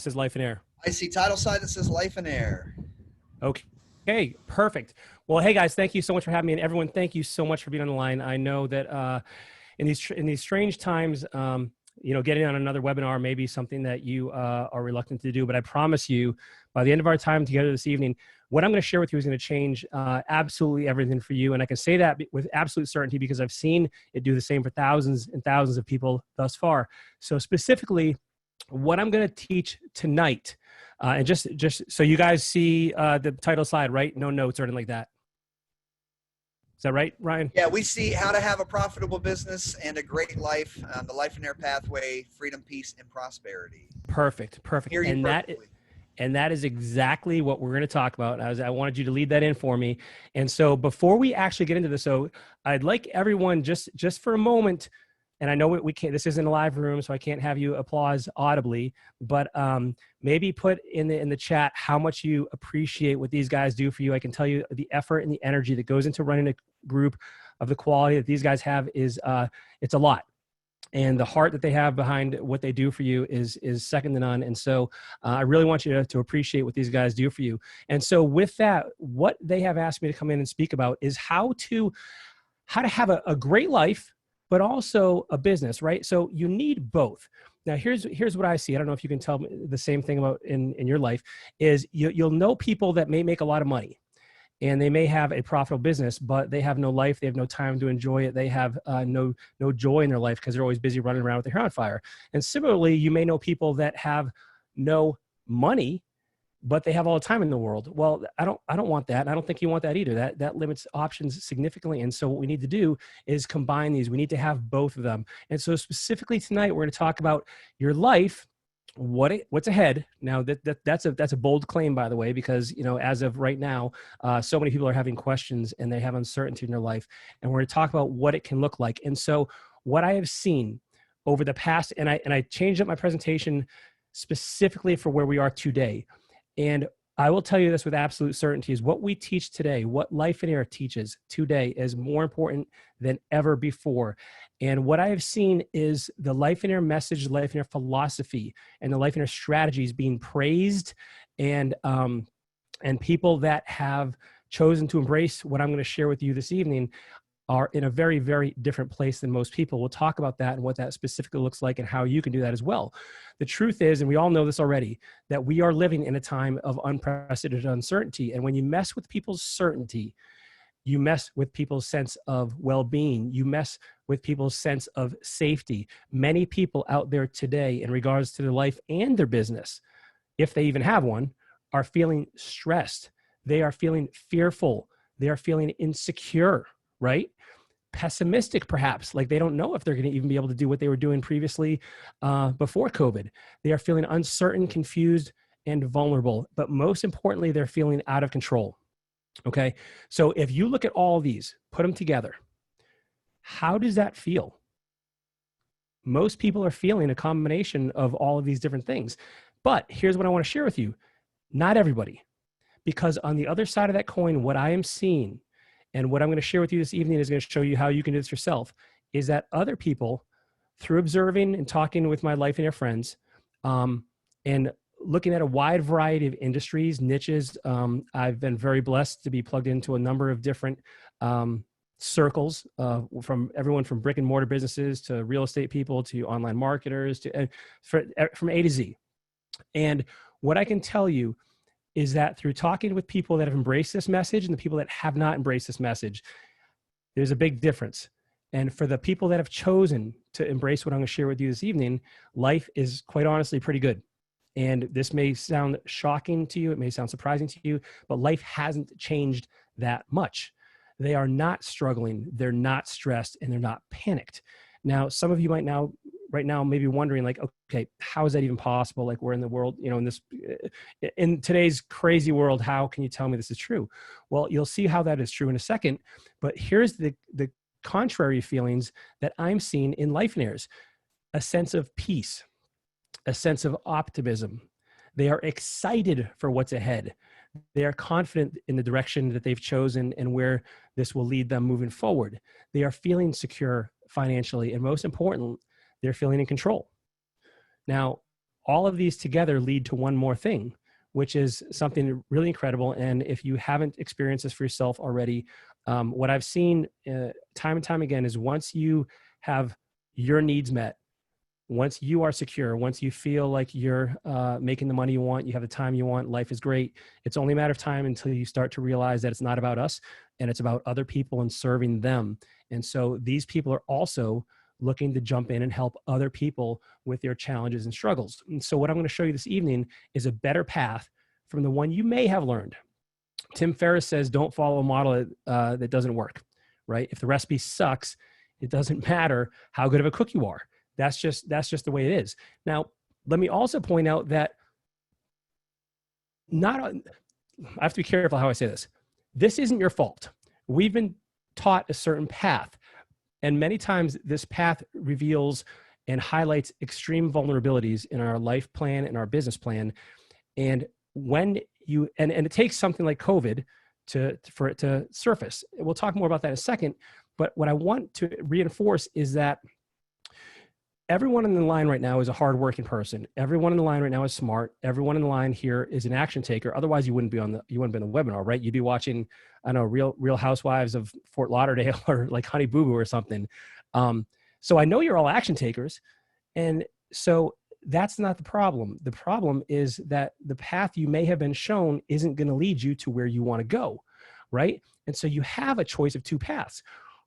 says Lifeonaire. I see title side that says Lifeonaire. Okay, perfect. Well, hey guys, thank you so much for having me, and everyone, thank you so much for being on the line. I know that in these strange times, getting on another webinar may be something that you are reluctant to do, but I promise you, by the end of our time together this evening, what I'm going to share with you is going to change absolutely everything for you. And I can say that with absolute certainty because I've seen it do the same for thousands and thousands of people thus far. So specifically, what I'm going to teach tonight, and just so you guys see the title slide, right? No notes or anything like that. Is that right, Ryan? Yeah, we see how to have a profitable business and a great life on the Lifeonaire pathway, freedom, peace, and prosperity. Perfect. Hear you perfectly. And that is exactly what we're going to talk about. I wanted you to lead that in for me. And so before we actually get into this, so I'd like everyone just for a moment, and I know we can't, this isn't a live room, so I can't have you applause audibly, but maybe put in the chat how much you appreciate what these guys do for you. I can tell you the effort and the energy that goes into running a group of the quality that these guys have is, it's a lot. And the heart that they have behind what they do for you is second to none. And so I really want you to appreciate what these guys do for you. And so with that, what they have asked me to come in and speak about is how to have a great life, but also a business, right? So you need both. Now, here's what I see. I don't know if you can tell me the same thing about in your life, is you'll know people that may make a lot of money and they may have a profitable business, but they have no life. They have no time to enjoy it. They have no joy in their life because they're always busy running around with their hair on fire. And similarly, you may know people that have no money, but they have all the time in the world. Well, I don't want that. And I don't think you want that either. That limits options significantly. And so what we need to do is combine these. We need to have both of them. And so specifically tonight, we're going to talk about your life, what's ahead. Now that's a bold claim, by the way, because, as of right now, so many people are having questions and they have uncertainty in their life. And we're going to talk about what it can look like. And so what I have seen over the past, and I changed up my presentation specifically for where we are today. And I will tell you this with absolute certainty is what we teach today, what Lifeonaire teaches today is more important than ever before. And what I have seen is the Lifeonaire message, the Lifeonaire philosophy, and the Lifeonaire strategies being praised, and people that have chosen to embrace what I'm going to share with you this evening are in a very, very different place than most people. We'll talk about that and what that specifically looks like and how you can do that as well. The truth is, and we all know this already, that we are living in a time of unprecedented uncertainty. And when you mess with people's certainty, you mess with people's sense of well-being. You mess with people's sense of safety. Many people out there today, in regards to their life and their business, if they even have one, are feeling stressed. They are feeling fearful. They are feeling insecure, right? Pessimistic, perhaps, like they don't know if they're going to even be able to do what they were doing previously before COVID. They are feeling uncertain, confused, and vulnerable. But most importantly, they're feeling out of control. Okay. So if you look at all these, put them together, how does that feel? Most people are feeling a combination of all of these different things. But here's what I want to share with you. Not everybody. Because on the other side of that coin, what I am seeing and what I'm going to share with you this evening is going to show you how you can do this yourself, is that other people, through observing and talking with my Lifeonaire friends, and looking at a wide variety of industries, niches, I've been very blessed to be plugged into a number of different circles, from everyone from brick and mortar businesses to real estate people to online marketers to from A to Z. And what I can tell you is that through talking with people that have embraced this message and the people that have not embraced this message, there's a big difference. And for the people that have chosen to embrace what I'm going to share with you this evening, life is quite honestly pretty good. And this may sound shocking to you. It may sound surprising to you, but life hasn't changed that much. They are not struggling. They're not stressed, and they're not panicked. Now, some of you might right now maybe wondering, like, okay, how is that even possible? Like, we're in the world, in today's crazy world, how can you tell me this is true? Well, you'll see how that is true in a second, but here's the contrary feelings that I'm seeing in Lifeonaire's: a sense of peace, a sense of optimism. They are excited for what's ahead. They are confident in the direction that they've chosen and where this will lead them moving forward. They are feeling secure financially, and most important, they're feeling in control. Now, all of these together lead to one more thing, which is something really incredible. And if you haven't experienced this for yourself already, what I've seen time and time again is once you have your needs met, once you are secure, once you feel like you're making the money you want, you have the time you want, life is great, it's only a matter of time until you start to realize that it's not about us and it's about other people and serving them. And so these people are also looking to jump in and help other people with their challenges and struggles. And so what I'm going to show you this evening is a better path from the one you may have learned. Tim Ferriss says, don't follow a model that doesn't work, right? If the recipe sucks, it doesn't matter how good of a cook you are. That's just the way it is. Now, let me also point out that I have to be careful how I say this. This isn't your fault. We've been taught a certain path. And many times this path reveals and highlights extreme vulnerabilities in our life plan and our business plan. And when you, and it takes something like COVID for it to surface. We'll talk more about that in a second. But what I want to reinforce is that everyone in the line right now is a hardworking person. Everyone in the line right now is smart. Everyone in the line here is an action taker. Otherwise, you wouldn't be on the webinar, right? You'd be watching, I don't know, Real Housewives of Fort Lauderdale or like Honey Boo Boo or something. So I know you're all action takers, and so that's not the problem. The problem is that the path you may have been shown isn't going to lead you to where you want to go, right? And so you have a choice of two paths.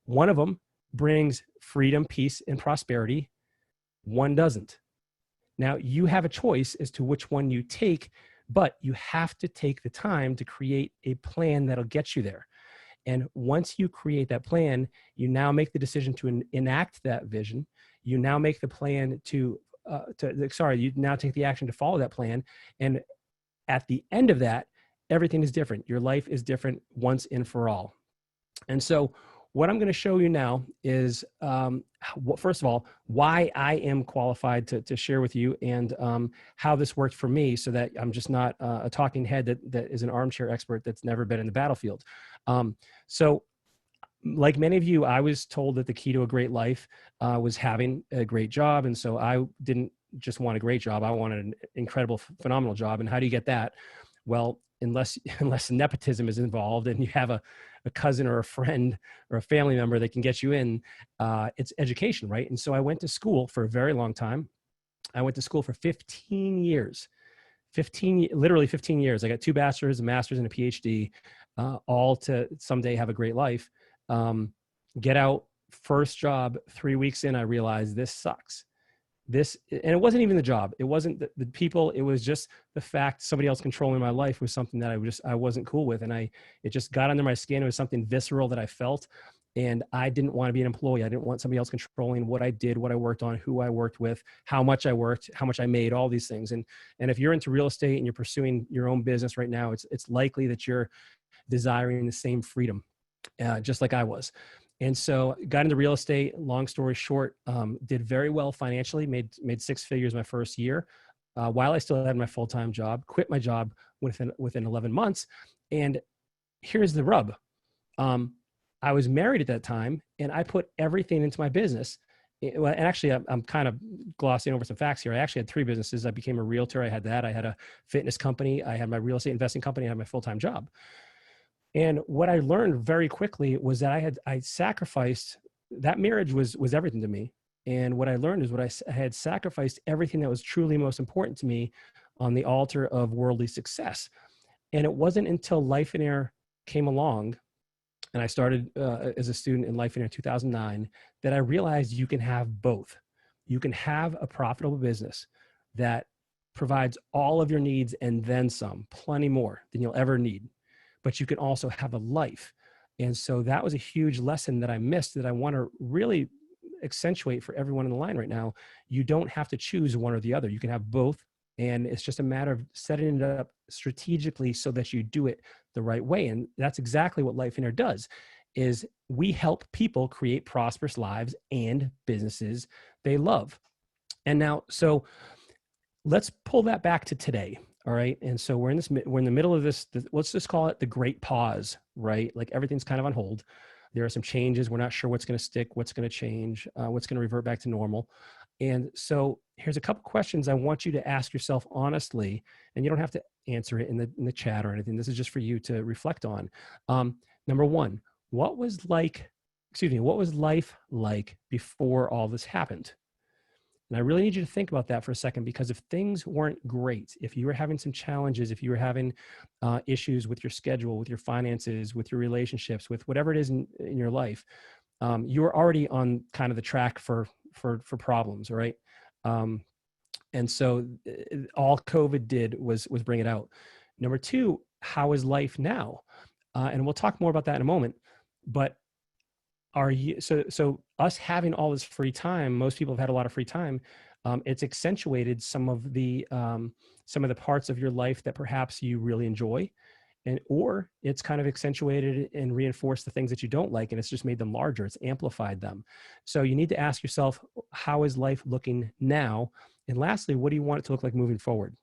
One of them brings freedom, peace, and prosperity. One doesn't. Now, you have a choice as to which one you take, but you have to take the time to create a plan that'll get you there. And once you create that plan, you now make the decision to enact that vision. You now make the plan you now take the action to follow that plan. And at the end of that, everything is different. Your life is different once and for all. And so what I'm going to show you now is, first of all, why I am qualified to share with you, and how this worked for me, so that I'm just not a talking head that is an armchair expert that's never been in the battlefield. So like many of you, I was told that the key to a great life was having a great job. And so I didn't just want a great job. I wanted an incredible, phenomenal job. And how do you get that? Well, unless nepotism is involved and you have a cousin or a friend or a family member that can get you in, it's education, right? And so I went to school for a very long time. I went to school for 15 years, literally 15 years. I got 2 bachelors, a master's, and a PhD, all to someday have a great life. Get out, first job, 3 weeks in, I realized this sucks. And it wasn't even the job. It wasn't the people. It was just the fact somebody else controlling my life was something that I wasn't cool with. And it just got under my skin. It was something visceral that I felt. And I didn't want to be an employee. I didn't want somebody else controlling what I did, what I worked on, who I worked with, how much I worked, how much I made, all these things. And if you're into real estate and you're pursuing your own business right now, it's likely that you're desiring the same freedom, just like I was. And so got into real estate, long story short, did very well financially, made 6 figures my first year, while I still had my full-time job, quit my job within 11 months. And here's the rub. I was married at that time, and I put everything into my business. And actually, I'm kind of glossing over some facts here. I actually had 3 businesses. I became a realtor. I had that. I had a fitness company. I had my real estate investing company. I had my full-time job. And what I learned very quickly was that I sacrificed, that marriage was everything to me. And what I learned is I had sacrificed everything that was truly most important to me on the altar of worldly success. And it wasn't until Lifeonaire came along, and I started as a student in Lifeonaire in 2009, that I realized you can have both. You can have a profitable business that provides all of your needs and then some, plenty more than you'll ever need. But you can also have a life. And so that was a huge lesson that I missed, that I want to really accentuate for everyone in the line right now. You don't have to choose one or the other. You can have both. And it's just a matter of setting it up strategically so that you do it the right way. And that's exactly what Lifeonaire does, is we help people create prosperous lives and businesses they love. And now, so let's pull that back to today. All right. And so we're in the middle of this, let's just call it the great pause, right? Like everything's kind of on hold. There are some changes. We're not sure what's going to stick, what's going to change, what's going to revert back to normal. And so here's a couple questions I want you to ask yourself honestly, and you don't have to answer it in the chat or anything. This is just for you to reflect on. Number one, what was life like before all this happened? And I really need you to think about that for a second, because if things weren't great, if you were having some challenges, if you were having issues with your schedule, with your finances, with your relationships, with whatever it is in your life, you were already on kind of the track for problems, right? And so all COVID did was bring it out. Number two, how is life now? And we'll talk more about that in a moment. But are you so us having all this free time? Most people have had a lot of free time. It's accentuated some of the parts of your life that perhaps you really enjoy, or it's kind of accentuated and reinforced the things that you don't like, and it's just made them larger. It's amplified them. So you need to ask yourself, how is life looking now? And lastly, what do you want it to look like moving forward?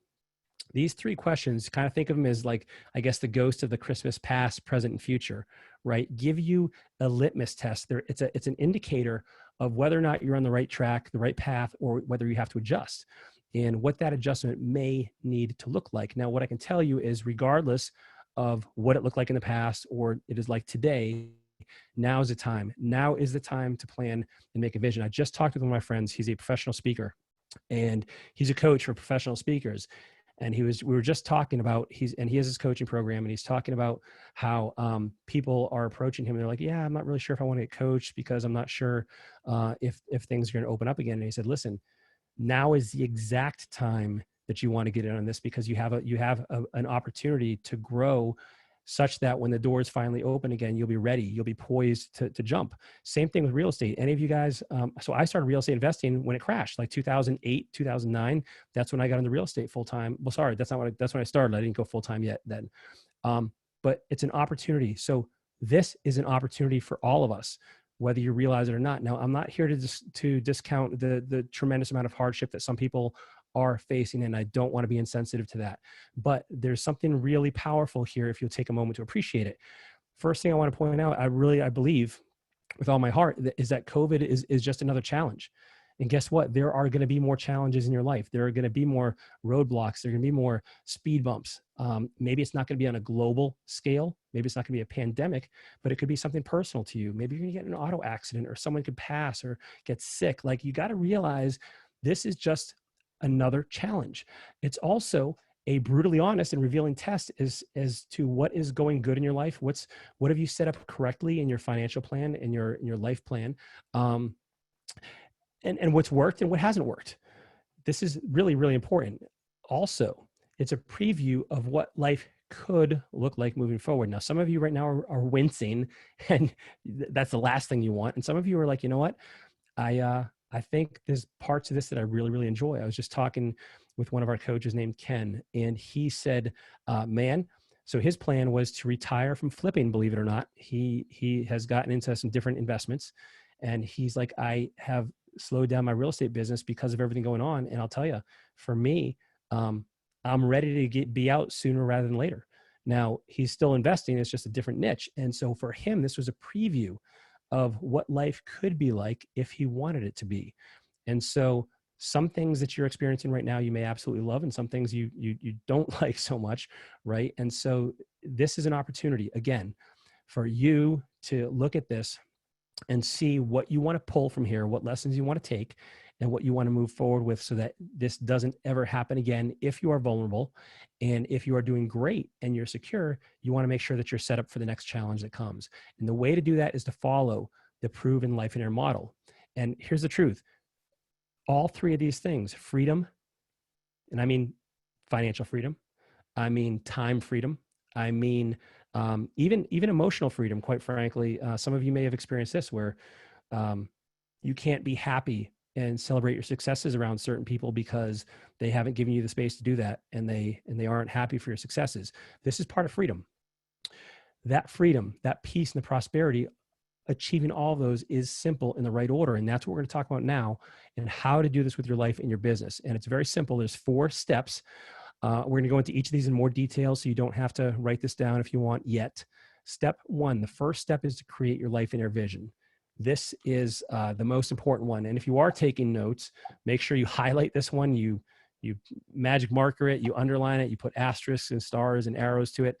These three questions, kind of think of them as like, I guess, the ghost of the Christmas past, present, and future, right? Give you a litmus test. It's an indicator of whether or not you're on the right track, the right path, or whether you have to adjust, and what that adjustment may need to look like. Now, what I can tell you is, regardless of what it looked like in the past or it is like today, now is the time. Now is the time to plan and make a vision. I just talked with one of my friends. He's a professional speaker, and he's a coach for professional speakers. And we were just talking about, he has his coaching program, and he's talking about how people are approaching him. And they're like, yeah, I'm not really sure if I want to get coached, because I'm not sure if things are going to open up again. And he said, listen, now is the exact time that you want to get in on this, because you have an opportunity to grow such that when the doors finally open again, you'll be ready. You'll be poised to jump. Same thing with real estate. Any of you guys? So I started real estate investing when it crashed, like 2008, 2009. That's when I got into real estate full time. Well, sorry, that's when I started. I didn't go full time yet then. But it's an opportunity. So this is an opportunity for all of us, whether you realize it or not. Now, I'm not here to discount the tremendous amount of hardship that some people are facing, and I don't want to be insensitive to that. But there's something really powerful here if you'll take a moment to appreciate it. First thing I want to point out, I believe with all my heart, is that COVID is just another challenge. And guess what? There are going to be more challenges in your life. There are going to be more roadblocks. There are going to be more speed bumps. Maybe it's not going to be on a global scale. Maybe it's not going to be a pandemic, but it could be something personal to you. Maybe you're going to get in an auto accident, or someone could pass or get sick. Like, you got to realize this is just another challenge. It's also a brutally honest and revealing test as to what is going good in your life. What have you set up correctly in your financial plan, in your life plan, and what's worked and what hasn't worked. This is really, really important. Also, it's a preview of what life could look like moving forward. Now, some of you right now are wincing, and that's the last thing you want. And some of you are like, you know what? I think there's parts of this that I really, really enjoy. I was just talking with one of our coaches named Ken, and he said, so his plan was to retire from flipping, believe it or not. He has gotten into some different investments, and he's like, I have slowed down my real estate business because of everything going on. And I'll tell you, for me, I'm ready to be out sooner rather than later. Now, he's still investing. It's just a different niche. And so for him, this was a preview of what life could be like if he wanted it to be. And so some things that you're experiencing right now, you may absolutely love, and some things you don't like so much, right? And so this is an opportunity, again, for you to look at this and see what you want to pull from here, what lessons you want to take, and what you want to move forward with, so that this doesn't ever happen again. If you are vulnerable, and if you are doing great and you're secure, you want to make sure that you're set up for the next challenge that comes. And the way to do that is to follow the proven Lifeonaire model. And here's the truth. All three of these things, freedom, and I mean financial freedom, I mean time freedom, I mean even emotional freedom, quite frankly. Some of you may have experienced this, where you can't be happy and celebrate your successes around certain people because they haven't given you the space to do that, and they aren't happy for your successes. This is part of freedom. That freedom, that peace, and the prosperity, achieving all of those is simple in the right order. And that's what we're going to talk about now, and how to do this with your life and your business. And it's very simple. There's 4 steps. We're going to go into each of these in more detail, so you don't have to write this down if you want yet. Step 1, the first step is to create your Lifeonaire vision. This is the most important one. And if you are taking notes, make sure you highlight this one. You magic marker it, you underline it, you put asterisks and stars and arrows to it.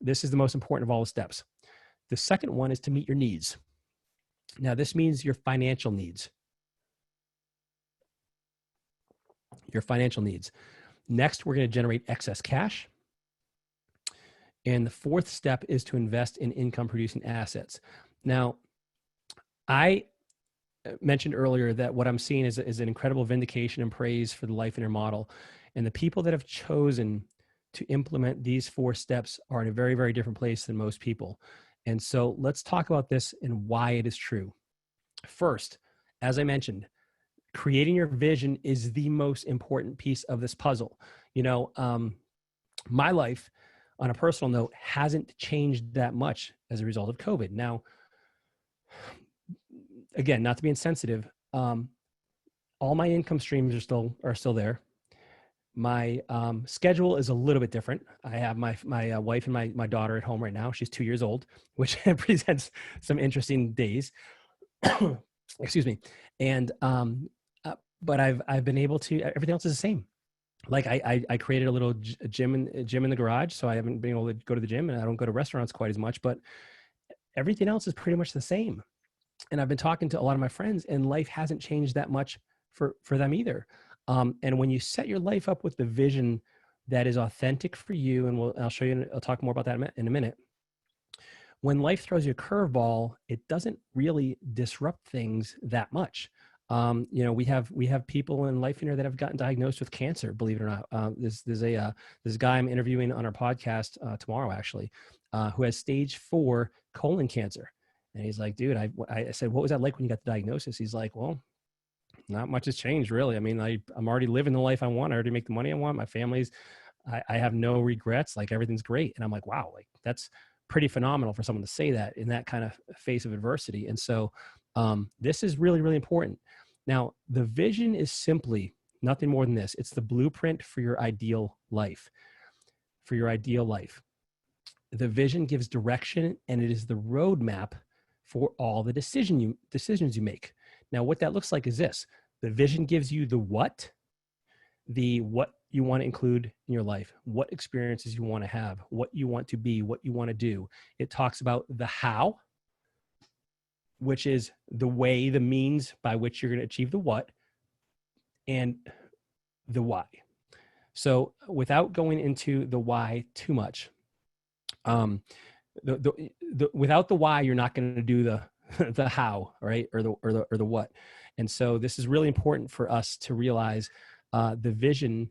This is the most important of all the steps. The second one is to meet your needs. Now, this means your financial needs. Your financial needs. Next, we're going to generate excess cash. And the fourth step is to invest in income-producing assets. Now, I mentioned earlier that what I'm seeing is an incredible vindication and praise for the Lifeonaire model. And the people that have chosen to implement these 4 steps are in a very, very different place than most people. And so let's talk about this and why it is true. First, as I mentioned, creating your vision is the most important piece of this puzzle. You know, my life on a personal note hasn't changed that much as a result of COVID. Now, again, not to be insensitive, all my income streams are still there. My schedule is a little bit different. I have my wife and my daughter at home right now. She's 2 years old, which presents some interesting days. Excuse me. And but I've been able to. Everything else is the same. Like I created a little gym in the garage, so I haven't been able to go to the gym, and I don't go to restaurants quite as much. But everything else is pretty much the same. And I've been talking to a lot of my friends, and life hasn't changed that much for them either. And when you set your life up with the vision that is authentic for you, and I'll show you, I'll talk more about that in a minute. When life throws you a curveball, it doesn't really disrupt things that much. You know, we have people in Lifeonaire that have gotten diagnosed with cancer, believe it or not. There's this guy I'm interviewing on our podcast tomorrow, actually, who has stage 4 colon cancer. And he's like, dude, I said, what was that like when you got the diagnosis? He's like, well, not much has changed, really. I mean, I'm already living the life I want. I already make the money I want. My family's, I have no regrets. Like, everything's great. And I'm like, wow, like that's pretty phenomenal for someone to say that in that kind of face of adversity. And so this is really, really important. Now, the vision is simply nothing more than this. It's the blueprint for your ideal life. For your ideal life. The vision gives direction, and it is the roadmap for all the decisions you make. Now, what that looks like is this. The vision gives you the what you want to include in your life, what experiences you want to have, what you want to be, what you want to do. It talks about the how, which is the way, the means by which you're going to achieve the what, and the why. So without going into the why too much, without the why, you're not going to do the how, right? Or the what. And so this is really important for us to realize the vision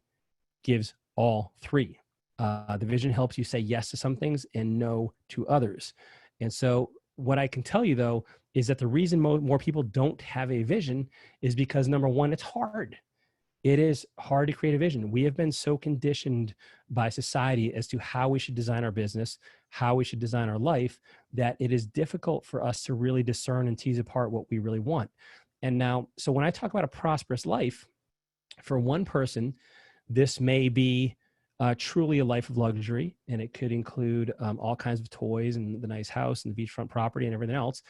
gives all 3. The vision helps you say yes to some things and no to others. And so what I can tell you, though, is that the reason more people don't have a vision is because, number one, it's hard. It is hard to create a vision. We have been so conditioned by society as to how we should design our business, how we should design our life, that it is difficult for us to really discern and tease apart what we really want. And now, so when I talk about a prosperous life, for one person, this may be truly a life of luxury, and it could include all kinds of toys and the nice house and the beachfront property and everything else.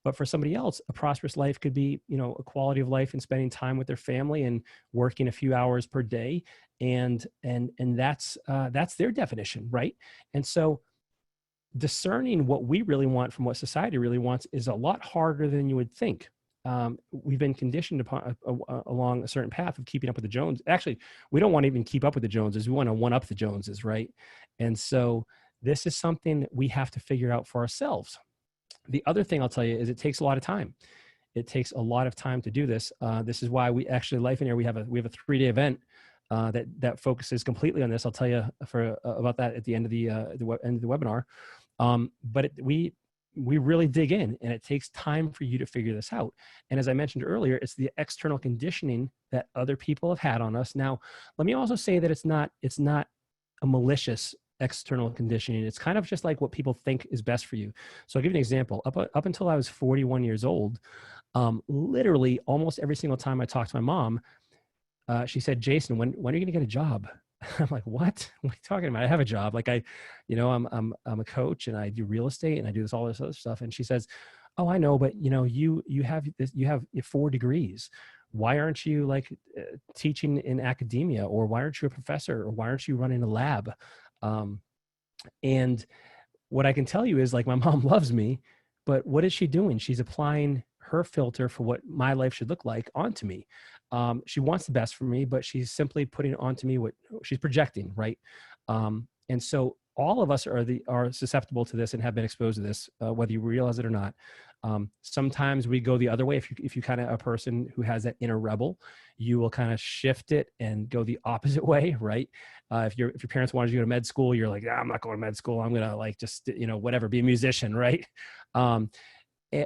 But for somebody else, a prosperous life could be, you know, a quality of life and spending time with their family and working a few hours per day, and that's their definition, right? And so, discerning what we really want from what society really wants is a lot harder than you would think. We've been conditioned upon along a certain path of keeping up with the Joneses. Actually, we don't want to even keep up with the Joneses. We want to one up the Joneses, right? And so this is something that we have to figure out for ourselves. The other thing I'll tell you is it takes a lot of time. It takes a lot of time to do this. This is why we actually, Lifeonaire, we have a 3-day event that focuses completely on this. I'll tell you about that at the end of the end of the webinar. But we really dig in, and it takes time for you to figure this out. And as I mentioned earlier, it's the external conditioning that other people have had on us. Now, let me also say that it's not a malicious external conditioning. It's kind of just like what people think is best for you. So I'll give you an example. Up until I was 41 years old, literally almost every single time I talked to my mom, she said, Jason, when are you going to get a job? I'm like, what are you talking about? I have a job. Like I'm a coach, and I do real estate, and I do all this other stuff. And she says, Oh, I know, but you have this, you have 4 degrees. Why aren't you like teaching in academia, or why aren't you a professor, or why aren't you running a lab? Um, and what I can tell you is, like, my mom loves me, but what is she doing? She's applying her filter for what my life should look like onto me. She wants the best for me, but she's simply putting onto me what she's projecting, right? And so all of us are susceptible to this and have been exposed to this, whether you realize it or not. Sometimes we go the other way. If you kind of a person who has that inner rebel, you will kind of shift it and go the opposite way, right? If your parents wanted you to go to med school, you're like, I'm not going to med school. I'm gonna like just whatever, be a musician, right? Um,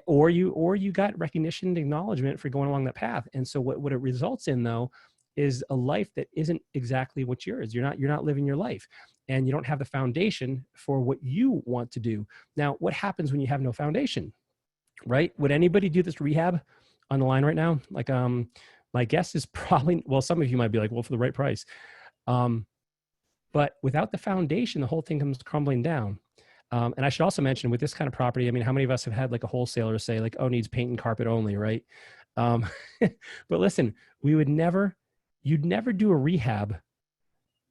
or you got recognition and acknowledgement for going along that path. And so what it results in, though, is a life that isn't exactly what's yours. You're not living your life, and you don't have the foundation for what you want to do. Now, what happens when you have no foundation, right? Would anybody do this rehab on the line right now? Like, my guess is probably, well, some of you might be like, well, for the right price. But without the foundation, the whole thing comes crumbling down. And I should also mention, with this kind of property, I mean, how many of us have had like a wholesaler say like, oh, needs paint and carpet only, right? Um, but listen, you'd never do a rehab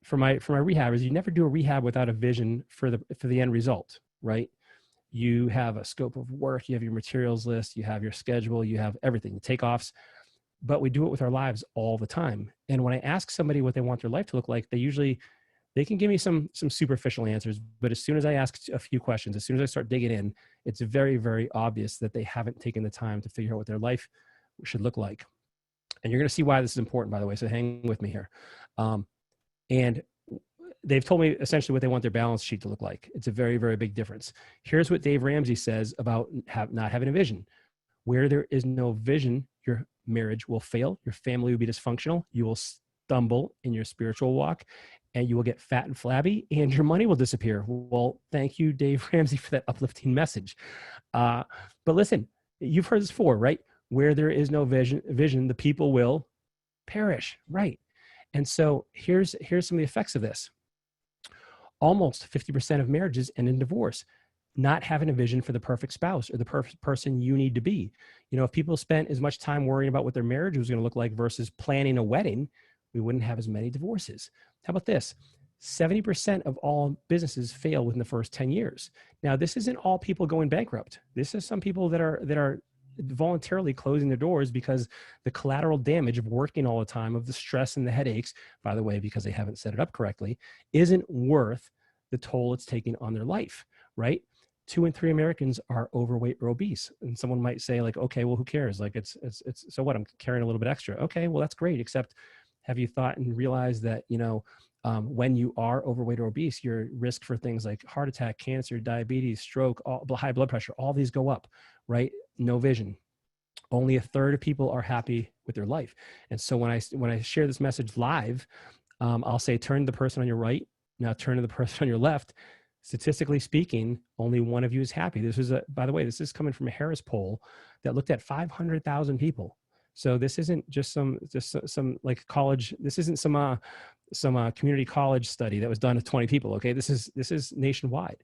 for my rehabbers. You never do a rehab without a vision for the end result, right? You have a scope of work, you have your materials list, you have your schedule, you have everything, takeoffs. But we do it with our lives all the time. And when I ask somebody what they want their life to look like, they can give me some superficial answers, but as soon as I ask a few questions, as soon as I start digging in, it's very, very obvious that they haven't taken the time to figure out what their life should look like. And you're going to see why this is important, by the way, so hang with me here. And they've told me essentially what they want their balance sheet to look like. It's a very, very big difference. Here's what Dave Ramsey says about not having a vision. Where there is no vision, your marriage will fail, your family will be dysfunctional, you will stumble in your spiritual walk, and you will get fat and flabby, and your money will disappear. Well, thank you, Dave Ramsey, for that uplifting message. But listen, you've heard this before, right? Where there is no vision, the people will perish, right? And so here's some of the effects of this. Almost 50% of marriages end in divorce. Not having a vision for the perfect spouse or the perfect person you need to be. If people spent as much time worrying about what their marriage was going to look like versus planning a wedding, we wouldn't have as many divorces. How about this? 70% of all businesses fail within the first 10 years. Now, this isn't all people going bankrupt. This is some people that are voluntarily closing their doors because the collateral damage of working all the time, of the stress and the headaches, by the way, because they haven't set it up correctly, isn't worth the toll it's taking on their life, right? 2 in 3 Americans are overweight or obese. And someone might say like, okay, well, who cares? Like it's, so what, I'm carrying a little bit extra. Okay, well, that's great. Except have you thought and realized that, when you are overweight or obese, your risk for things like heart attack, cancer, diabetes, stroke, high blood pressure, all these go up, right? No vision. Only a third of people are happy with their life. And so when I share this message live, I'll say, turn to the person on your right. Now turn to the person on your left. Statistically speaking, only one of you is happy. By the way, this is coming from a Harris poll that looked at 500,000 people. So this isn't just some like college. This isn't some community college study that was done with 20 people. Okay, this is nationwide,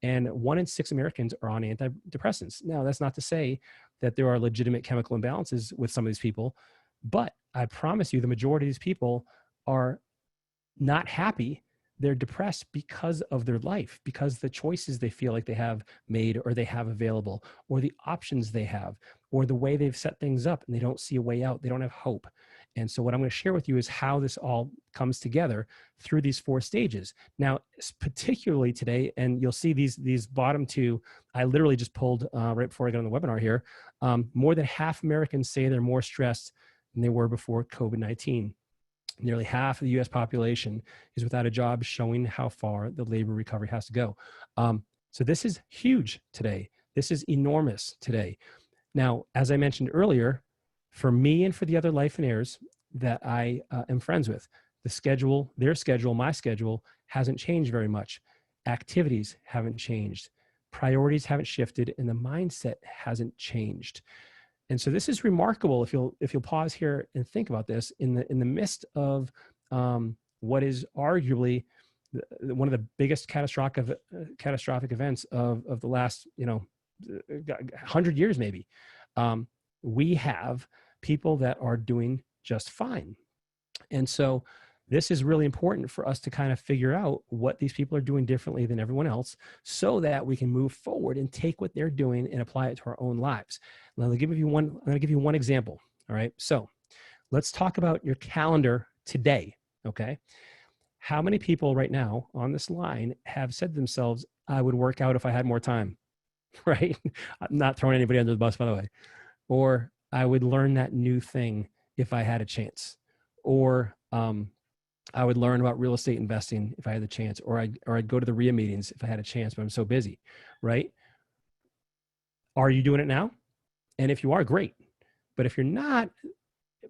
and 1 in 6 Americans are on antidepressants. Now, that's not to say that there are legitimate chemical imbalances with some of these people, but I promise you, the majority of these people are not happy. They're depressed because of their life, because the choices they feel like they have made or they have available, or the options they have, or the way they've set things up and they don't see a way out. They don't have hope. And so what I'm going to share with you is how this all comes together through these 4 stages. Now, particularly today, and you'll see these bottom 2, I literally just pulled right before I got on the webinar here. More than half Americans say they're more stressed than they were before COVID-19. Nearly half of the US population is without a job, showing how far the labor recovery has to go. So this is huge today. This is enormous today. Now, as I mentioned earlier, for me and for the other Lifeonaires that I am friends with, their schedule, my schedule hasn't changed very much. Activities haven't changed. Priorities haven't shifted, and the mindset hasn't changed. And so this is remarkable if you'll pause here and think about this in the midst of what is arguably one of the biggest catastrophic events of the last 100 years maybe. We have people that are doing just fine. And so this is really important for us to kind of figure out what these people are doing differently than everyone else so that we can move forward and take what they're doing and apply it to our own lives. Now, I'm going to give you one example. All right. So let's talk about your calendar today. Okay. How many people right now on this line have said to themselves, I would work out if I had more time, right? I'm not throwing anybody under the bus, by the way. Or I would learn that new thing if I had a chance. Or I would learn about real estate investing if I had the chance. Or I'd go to the RIA meetings if I had a chance, but I'm so busy, right? Are you doing it now? And if you are, great. But if you're not,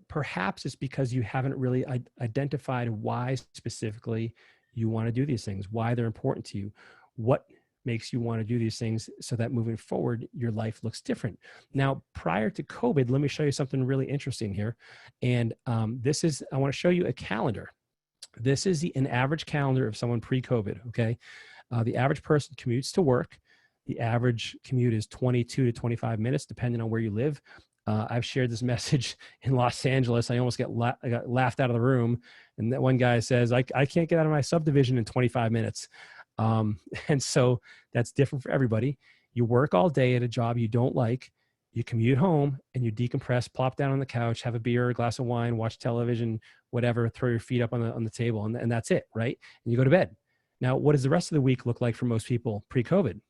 perhaps it's because you haven't really identified why specifically you want to do these things, why they're important to you, what makes you want to do these things so that moving forward, your life looks different. Now, prior to COVID, let me show you something really interesting here. And I want to show you a calendar. This is an average calendar of someone pre-COVID, okay? The average person commutes to work. The average commute is 22 to 25 minutes, depending on where you live. I've shared this message in Los Angeles. I almost I got laughed out of the room. And that one guy says, I can't get out of my subdivision in 25 minutes. And so that's different for everybody. You work all day at a job you don't like. You commute home and you decompress, plop down on the couch, have a beer, a glass of wine, watch television, whatever, throw your feet up on the table. And that's it, right? And you go to bed. Now, what does the rest of the week look like for most people pre-COVID?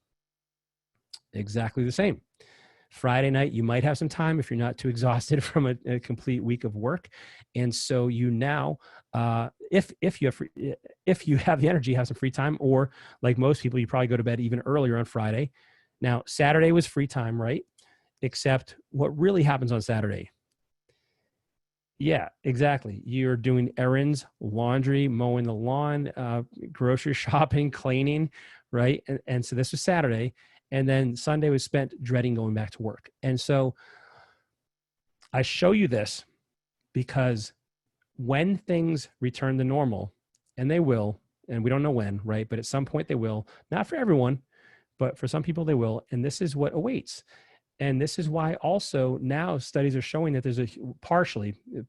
Exactly the same. Friday night, you might have some time if you're not too exhausted from a complete week of work. And so you now, if you have the energy, have some free time, or like most people, you probably go to bed even earlier on Friday. Now, Saturday was free time, right? Except what really happens on Saturday? Yeah, exactly. You're doing errands, laundry, mowing the lawn, grocery shopping, cleaning, right? And so this was Saturday. And then Sunday was spent dreading going back to work. And so I show you this because when things return to normal, and they will, and we don't know when, right? But at some point they will, not for everyone, but for some people they will. And this is what awaits. And this is why also now studies are showing that there's partially is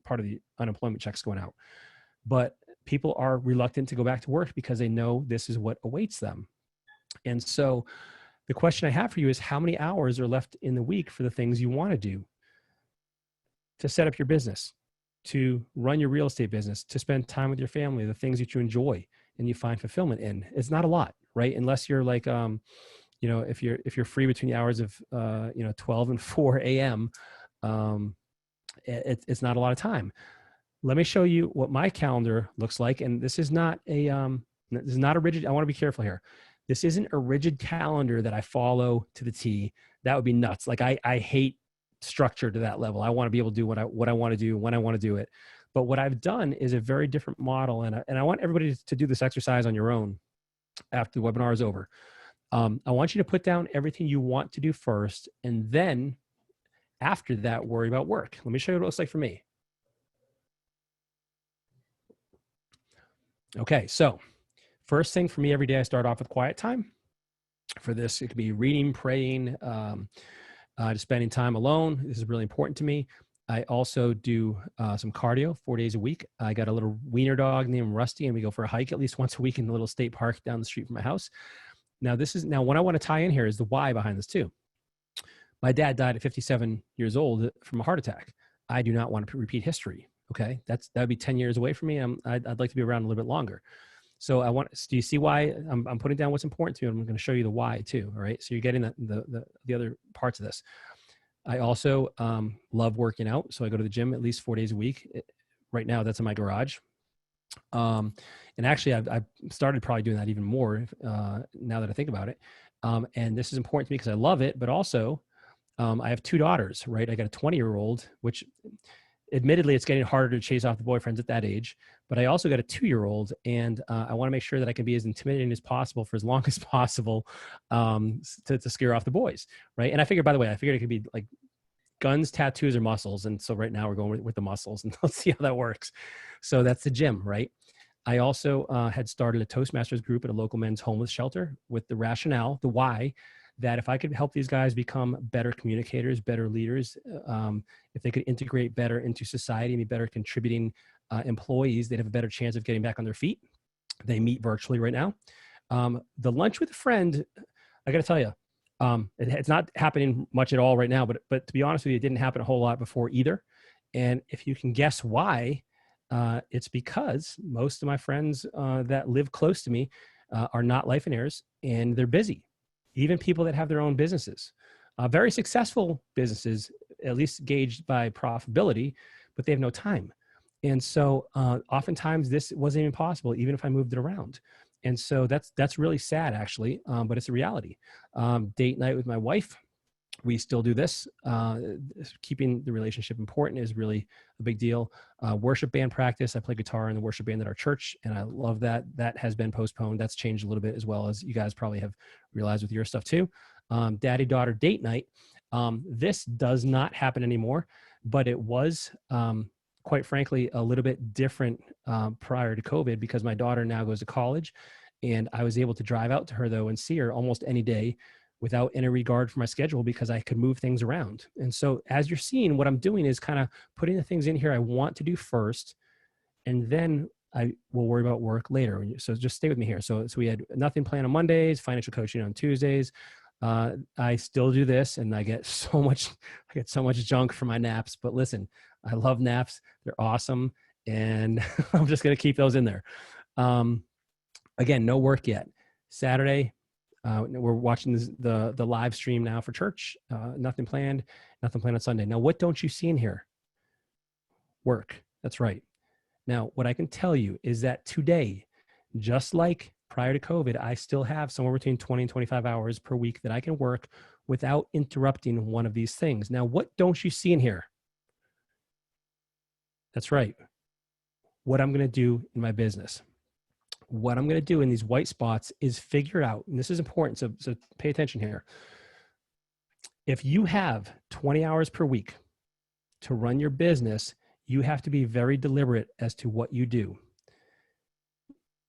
part of the unemployment checks going out, but people are reluctant to go back to work because they know this is what awaits them. And so the question I have for you is, how many hours are left in the week for the things you want to do? To set up your business, to run your real estate business, to spend time with your family, the things that you enjoy and you find fulfillment in. It's not a lot, right? Unless you're like, if you're free between the hours of 12 and 4 a.m., it's not a lot of time. Let me show you what my calendar looks like. And this is not a rigid, I want to be careful here. This isn't a rigid calendar that I follow to the T. That would be nuts. Like I hate structure to that level. I want to be able to do what I want to do when I want to do it. But what I've done is a very different model. And I want everybody to do this exercise on your own after the webinar is over. I want you to put down everything you want to do first. And then after that, worry about work. Let me show you what it looks like for me. Okay, so first thing for me every day, I start off with quiet time. For this, it could be reading, praying, just spending time alone. This is really important to me. I also do some cardio 4 days a week. I got a little wiener dog named Rusty, and we go for a hike at least once a week in the little state park down the street from my house. Now, what I want to tie in here is the why behind this too. My dad died at 57 years old from a heart attack. I do not want to repeat history. Okay, that'd be 10 years away from me. I'd like to be around a little bit longer. So do you see why I'm putting down what's important to you? I'm going to show you the why too. All right. So you're getting the other parts of this. I also love working out. So I go to the gym at least 4 days a week. Right now that's in my garage. And actually I've started probably doing that even more now that I think about it. And this is important to me because I love it, but also I have two daughters, right? I got a 20-year-old, which admittedly it's getting harder to chase off the boyfriends at that age, but I also got a 2-year-old, and I want to make sure that I can be as intimidating as possible for as long as possible to scare off the boys, right? And I figured it could be like guns, tattoos, or muscles. And so right now we're going with the muscles, and let's see how that works. So that's the gym, right? I also had started a Toastmasters group at a local men's homeless shelter with the rationale, the why, that if I could help these guys become better communicators, better leaders, if they could integrate better into society and be better contributing employees, they'd have a better chance of getting back on their feet. They meet virtually right now. The lunch with a friend, I got to tell you, it's not happening much at all right now, but to be honest with you, it didn't happen a whole lot before either. And if you can guess why, it's because most of my friends that live close to me are not Lifeonaires, and they're busy. Even people that have their own businesses, very successful businesses, at least gauged by profitability, but they have no time. And so oftentimes this wasn't even possible, even if I moved it around. And so that's really sad, actually, but it's a reality. Date night with my wife, we still do this. Keeping the relationship important is really a big deal. Worship band practice. I play guitar in the worship band at our church, and I love that. That has been postponed. That's changed a little bit, as well as you guys probably have realized with your stuff too. Daddy-daughter date night. This does not happen anymore, but it was, quite frankly, a little bit different prior to COVID, because my daughter now goes to college, and I was able to drive out to her, though, and see her almost any day without any regard for my schedule, because I could move things around. And so as you're seeing, what I'm doing is kind of putting the things in here I want to do first, and then I will worry about work later. So just stay with me here. So we had nothing planned on Mondays, financial coaching on Tuesdays. I still do this, and I get so much junk for my naps, but listen, I love naps. They're awesome. And I'm just going to keep those in there. Again, no work yet. Saturday, we're watching the live stream now for church. Nothing planned on Sunday. Now, what don't you see in here? Work. That's right. Now, what I can tell you is that today, just like prior to COVID, I still have somewhere between 20 and 25 hours per week that I can work without interrupting one of these things. Now, what don't you see in here? That's right. What I'm going to do in my business. What I'm going to do in these white spots is figure out, and this is important, so pay attention here. If you have 20 hours per week to run your business, you have to be very deliberate as to what you do.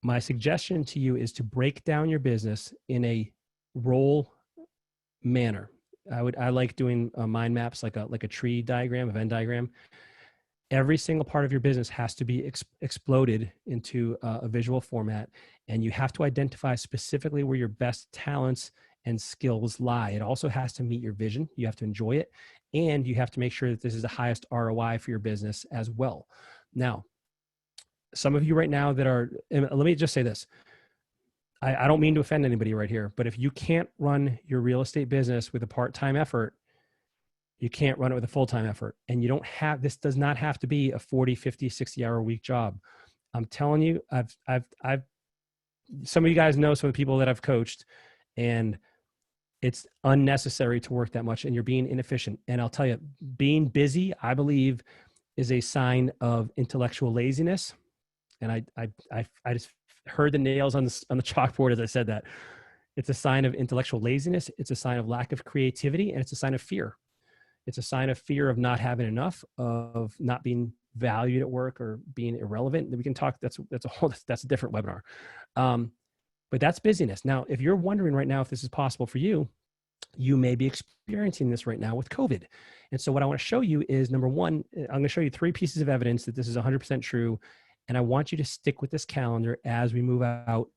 My suggestion to you is to break down your business in a role manner. I like doing mind maps, like a tree diagram, a Venn diagram. Every single part of your business has to be exploded into a visual format, and you have to identify specifically where your best talents and skills lie. It also has to meet your vision. You have to enjoy it, and you have to make sure that this is the highest ROI for your business as well. Now, some of you right now that are, and let me just say this. I don't mean to offend anybody right here, but if you can't run your real estate business with a part-time effort, you can't run it with a full-time effort. And you don't have, this does not have to be a 40, 50, 60 hour a week job. I'm telling you, some of you guys know some of the people that I've coached, and it's unnecessary to work that much, and you're being inefficient. And I'll tell you, being busy, I believe, is a sign of intellectual laziness. And I just heard the nails on the chalkboard as I said that. It's a sign of intellectual laziness. It's a sign of lack of creativity, and it's a sign of fear. It's a sign of fear of not having enough, of not being valued at work, or being irrelevant. We can talk, that's a different webinar. But that's busyness. Now, if you're wondering right now if this is possible for you, you may be experiencing this right now with COVID. And so what I want to show you is, number one, I'm going to show you 3 pieces of evidence that this is 100% true. And I want you to stick with this calendar as we move out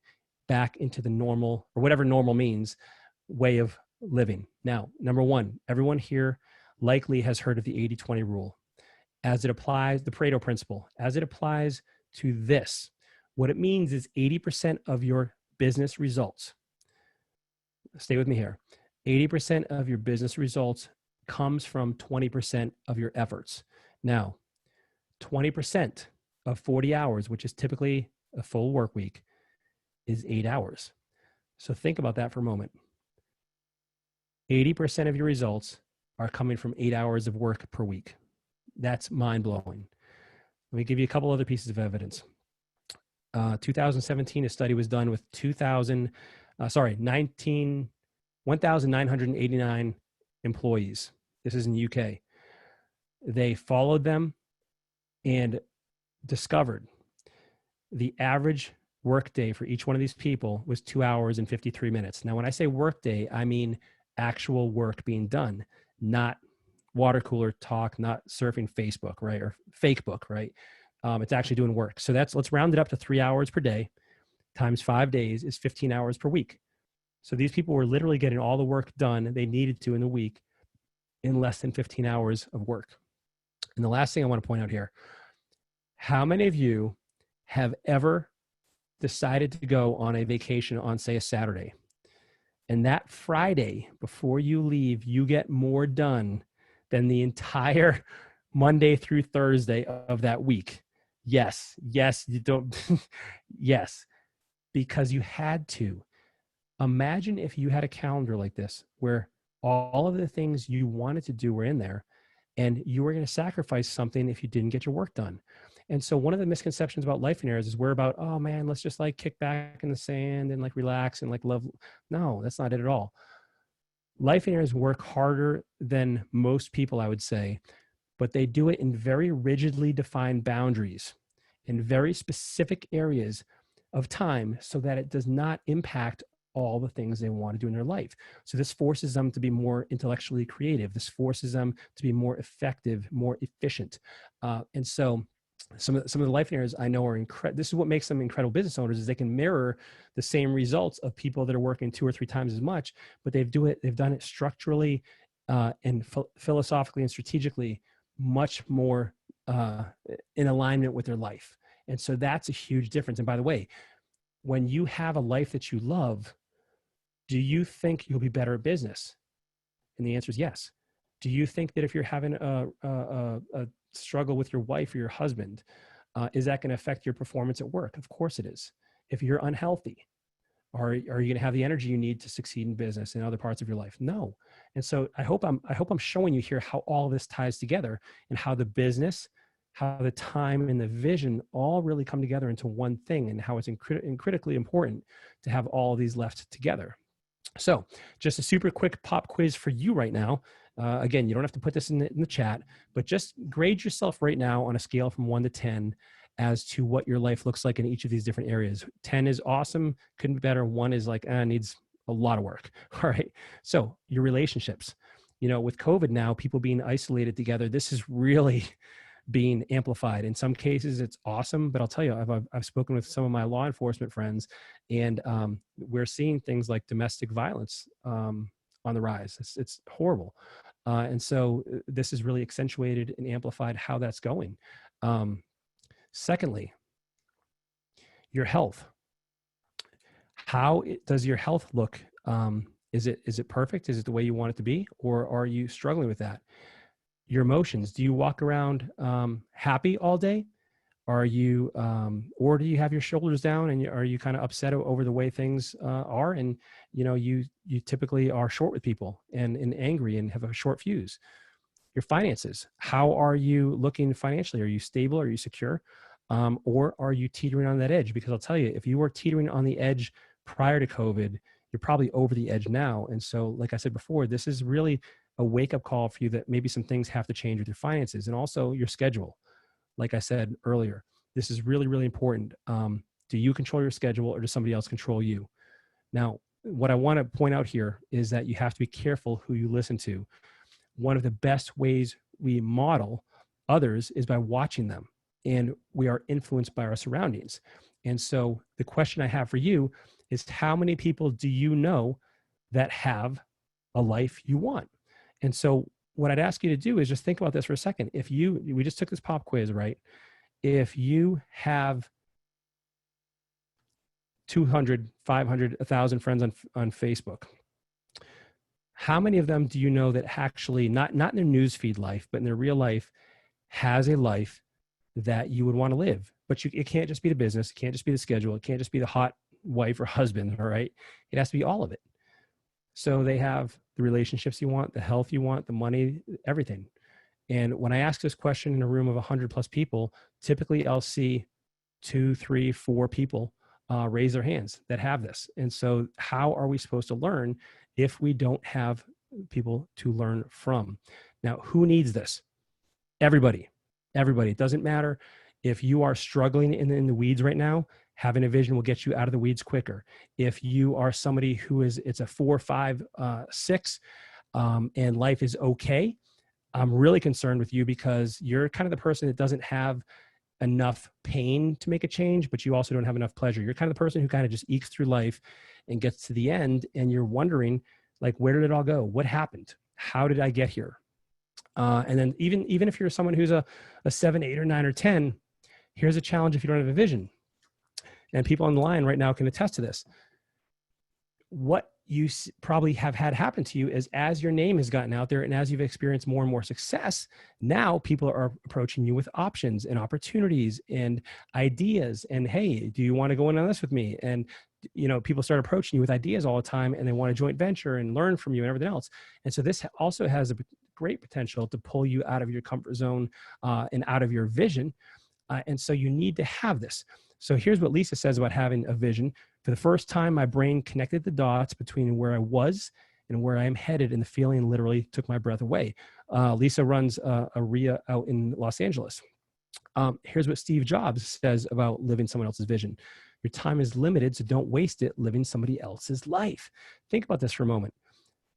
back into the normal, or whatever normal means, way of living. Now, number one, everyone here likely has heard of the 80-20 rule as it applies, the Pareto principle, as it applies to this. What it means is 80% of your business results, stay with me here, 80% of your business results comes from 20% of your efforts. Now, 20% of 40 hours, which is typically a full work week, is 8 hours. So think about that for a moment. 80% of your results are coming from 8 hours of work per week. That's mind-blowing. Let me give you a couple other pieces of evidence. 2017, a study was done with 1,989 employees. This is in the UK. They followed them and discovered the average work day for each one of these people was 2 hours and 53 minutes. Now, when I say work day, I mean actual work being done, not water cooler talk, not surfing Facebook, right? Or fake book, right? It's actually doing work. So let's round it up to 3 hours per day times 5 days is 15 hours per week. So these people were literally getting all the work done they needed to in the week in less than 15 hours of work. And the last thing I want to point out here, how many of you have ever decided to go on a vacation on, say, a Saturday, and that Friday before you leave, you get more done than the entire Monday through Thursday of that week? Yes, you don't. Yes, because you had to. Imagine if you had a calendar like this where all of the things you wanted to do were in there, and you were going to sacrifice something if you didn't get your work done. And so one of the misconceptions about Lifeonaires is we're about, oh man, let's just like kick back in the sand and like relax and like love. No, that's not it at all. Lifeonaires work harder than most people, I would say, but they do it in very rigidly defined boundaries in very specific areas of time so that it does not impact all the things they want to do in their life. So this forces them to be more intellectually creative. This forces them to be more effective, more efficient. And so some of the Lifeonaires I know are incredible. This is what makes them incredible business owners, is they can mirror the same results of people that are working 2 or 3 times as much, but they've done it structurally and philosophically and strategically much more in alignment with their life. And so that's a huge difference. And by the way, when you have a life that you love, do you think you'll be better at business? And the answer is yes. Do you think that if you're having a struggle with your wife or your husband, is that going to affect your performance at work? Of course it is. If you're unhealthy, are you going to have the energy you need to succeed in business in other parts of your life? No. And so I hope I'm showing you here how all this ties together, and how the business, how the time and the vision all really come together into one thing, and how it's critically important to have all of these left together. So just a super quick pop quiz for you right now. Again, you don't have to put this in the chat, but just grade yourself right now on a scale from 1 to 10 as to what your life looks like in each of these different areas. 10 is awesome, couldn't be better. 1 is like, needs a lot of work. All right. So your relationships, with COVID now, people being isolated together, this is really being amplified. In some cases, it's awesome, but I'll tell you, I've spoken with some of my law enforcement friends, and we're seeing things like domestic violence on the rise. It's horrible. And so this has really accentuated and amplified how that's going. Secondly, your health. How does your health look? Is it perfect? Is it the way you want it to be? Or are you struggling with that? Your emotions. Do you walk around happy all day? Are you, or do you have your shoulders down, and are you kind of upset over the way things are? And you typically are short with people and angry and have a short fuse. Your finances. How are you looking financially? Are you stable? Are you secure? Or are you teetering on that edge? Because I'll tell you, if you were teetering on the edge prior to COVID, you're probably over the edge now. And so, like I said before, this is really a wake-up call for you that maybe some things have to change with your finances, and also your schedule. Like I said earlier, this is really, really important. Do you control your schedule, or does somebody else control you? Now, what I want to point out here is that you have to be careful who you listen to. One of the best ways we model others is by watching them, and we are influenced by our surroundings. And so the question I have for you is, how many people do you know that have a life you want? And so what I'd ask you to do is just think about this for a second. We just took this pop quiz, right? If you have 200, 500, 1,000 friends on Facebook, how many of them do you know that actually, not in their newsfeed life, but in their real life, has a life that you would want to live? But it can't just be the business. It can't just be the schedule. It can't just be the hot wife or husband, all right? It has to be all of it. So they have the relationships you want, the health you want, the money, everything. And when I ask this question in a room of 100 plus people, typically I'll see 2, 3, 4 people raise their hands that have this. And so how are we supposed to learn if we don't have people to learn from? Now, who needs this? Everybody. It doesn't matter if you are struggling in the weeds right now. having a vision will get you out of the weeds quicker. If you are somebody who is, it's a 4, 5, 6, and life is okay, I'm really concerned with you because you're kind of the person that doesn't have enough pain to make a change, but you also don't have enough pleasure. You're kind of the person who kind of just ekes through life and gets to the end, and you're wondering, like, where did it all go? What happened? How did I get here? And then even if you're someone who's a 7, 8, or 9, or 10, here's a challenge if you don't have a vision. And people on the line right now can attest to this. What you probably have had happen to you is, as your name has gotten out there and as you've experienced more and more success, now people are approaching you with options and opportunities and ideas. And, hey, do you want to go in on this with me? And, people start approaching you with ideas all the time, and they want a joint venture and learn from you and everything else. And so this also has a great potential to pull you out of your comfort zone and out of your vision. And so you need to have this. So here's what Lisa says about having a vision. For the first time, my brain connected the dots between where I was and where I am headed, and the feeling literally took my breath away. Lisa runs a RIA out in Los Angeles. Here's what Steve Jobs says about living someone else's vision. Your time is limited, so don't waste it living somebody else's life. Think about this for a moment.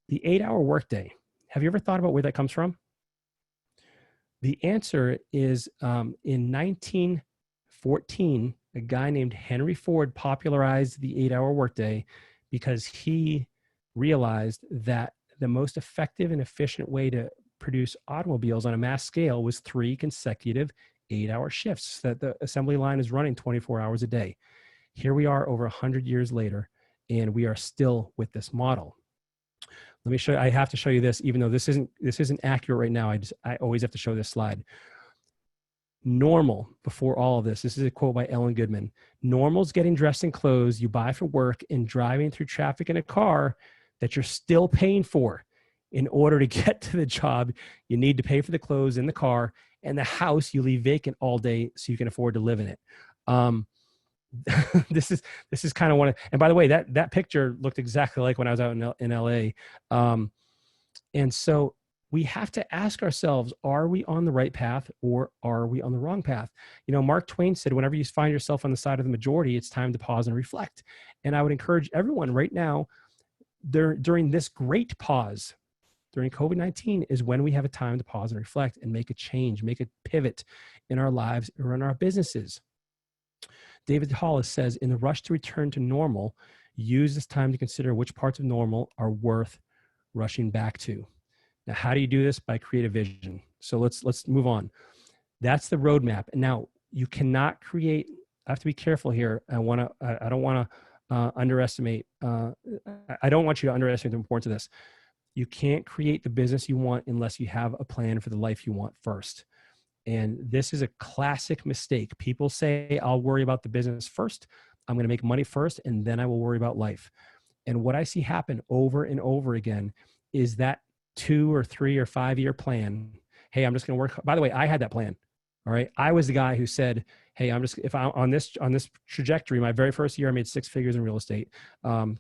The 8-hour workday. Have you ever thought about where that comes from? The answer is in 1914, a guy named Henry Ford popularized the 8-hour workday because he realized that the most effective and efficient way to produce automobiles on a mass scale was 3 consecutive 8-hour shifts, so that the assembly line is running 24 hours a day. Here we are over 100 years later, and we are still with this model. Let me show you. I have to show you this, even though this isn't accurate right now. I always have to show this slide. Normal, before all of this is a quote by Ellen Goodman. Normal's getting dressed in clothes you buy for work and driving through traffic in a car that you're still paying for. In order to get to the job, you need to pay for the clothes in the car and the house you leave vacant all day so you can afford to live in it. This is kind of one of, and by the way, that picture looked exactly like when I was out in LA. And so we have to ask ourselves, are we on the right path or are we on the wrong path? Mark Twain said, whenever you find yourself on the side of the majority, it's time to pause and reflect. And I would encourage everyone right now, during this great pause, during COVID-19, is when we have a time to pause and reflect and make a change, make a pivot in our lives or in our businesses. David Hollis says, in the rush to return to normal, use this time to consider which parts of normal are worth rushing back to. Now, how do you do this? By create a vision. So let's move on. That's the roadmap. And now you cannot create, I have to be careful here. I don't want to underestimate, I don't want you to underestimate the importance of this. You can't create the business you want unless you have a plan for the life you want first. And this is a classic mistake. People say, I'll worry about the business first. I'm going to make money first, and then I will worry about life. And what I see happen over and over again is that 2 or 3 or 5 year plan. Hey, I'm just going to work. By the way, I had that plan. All right. I was the guy who said, hey, if I'm on this trajectory, my very first year, I made 6 figures in real estate.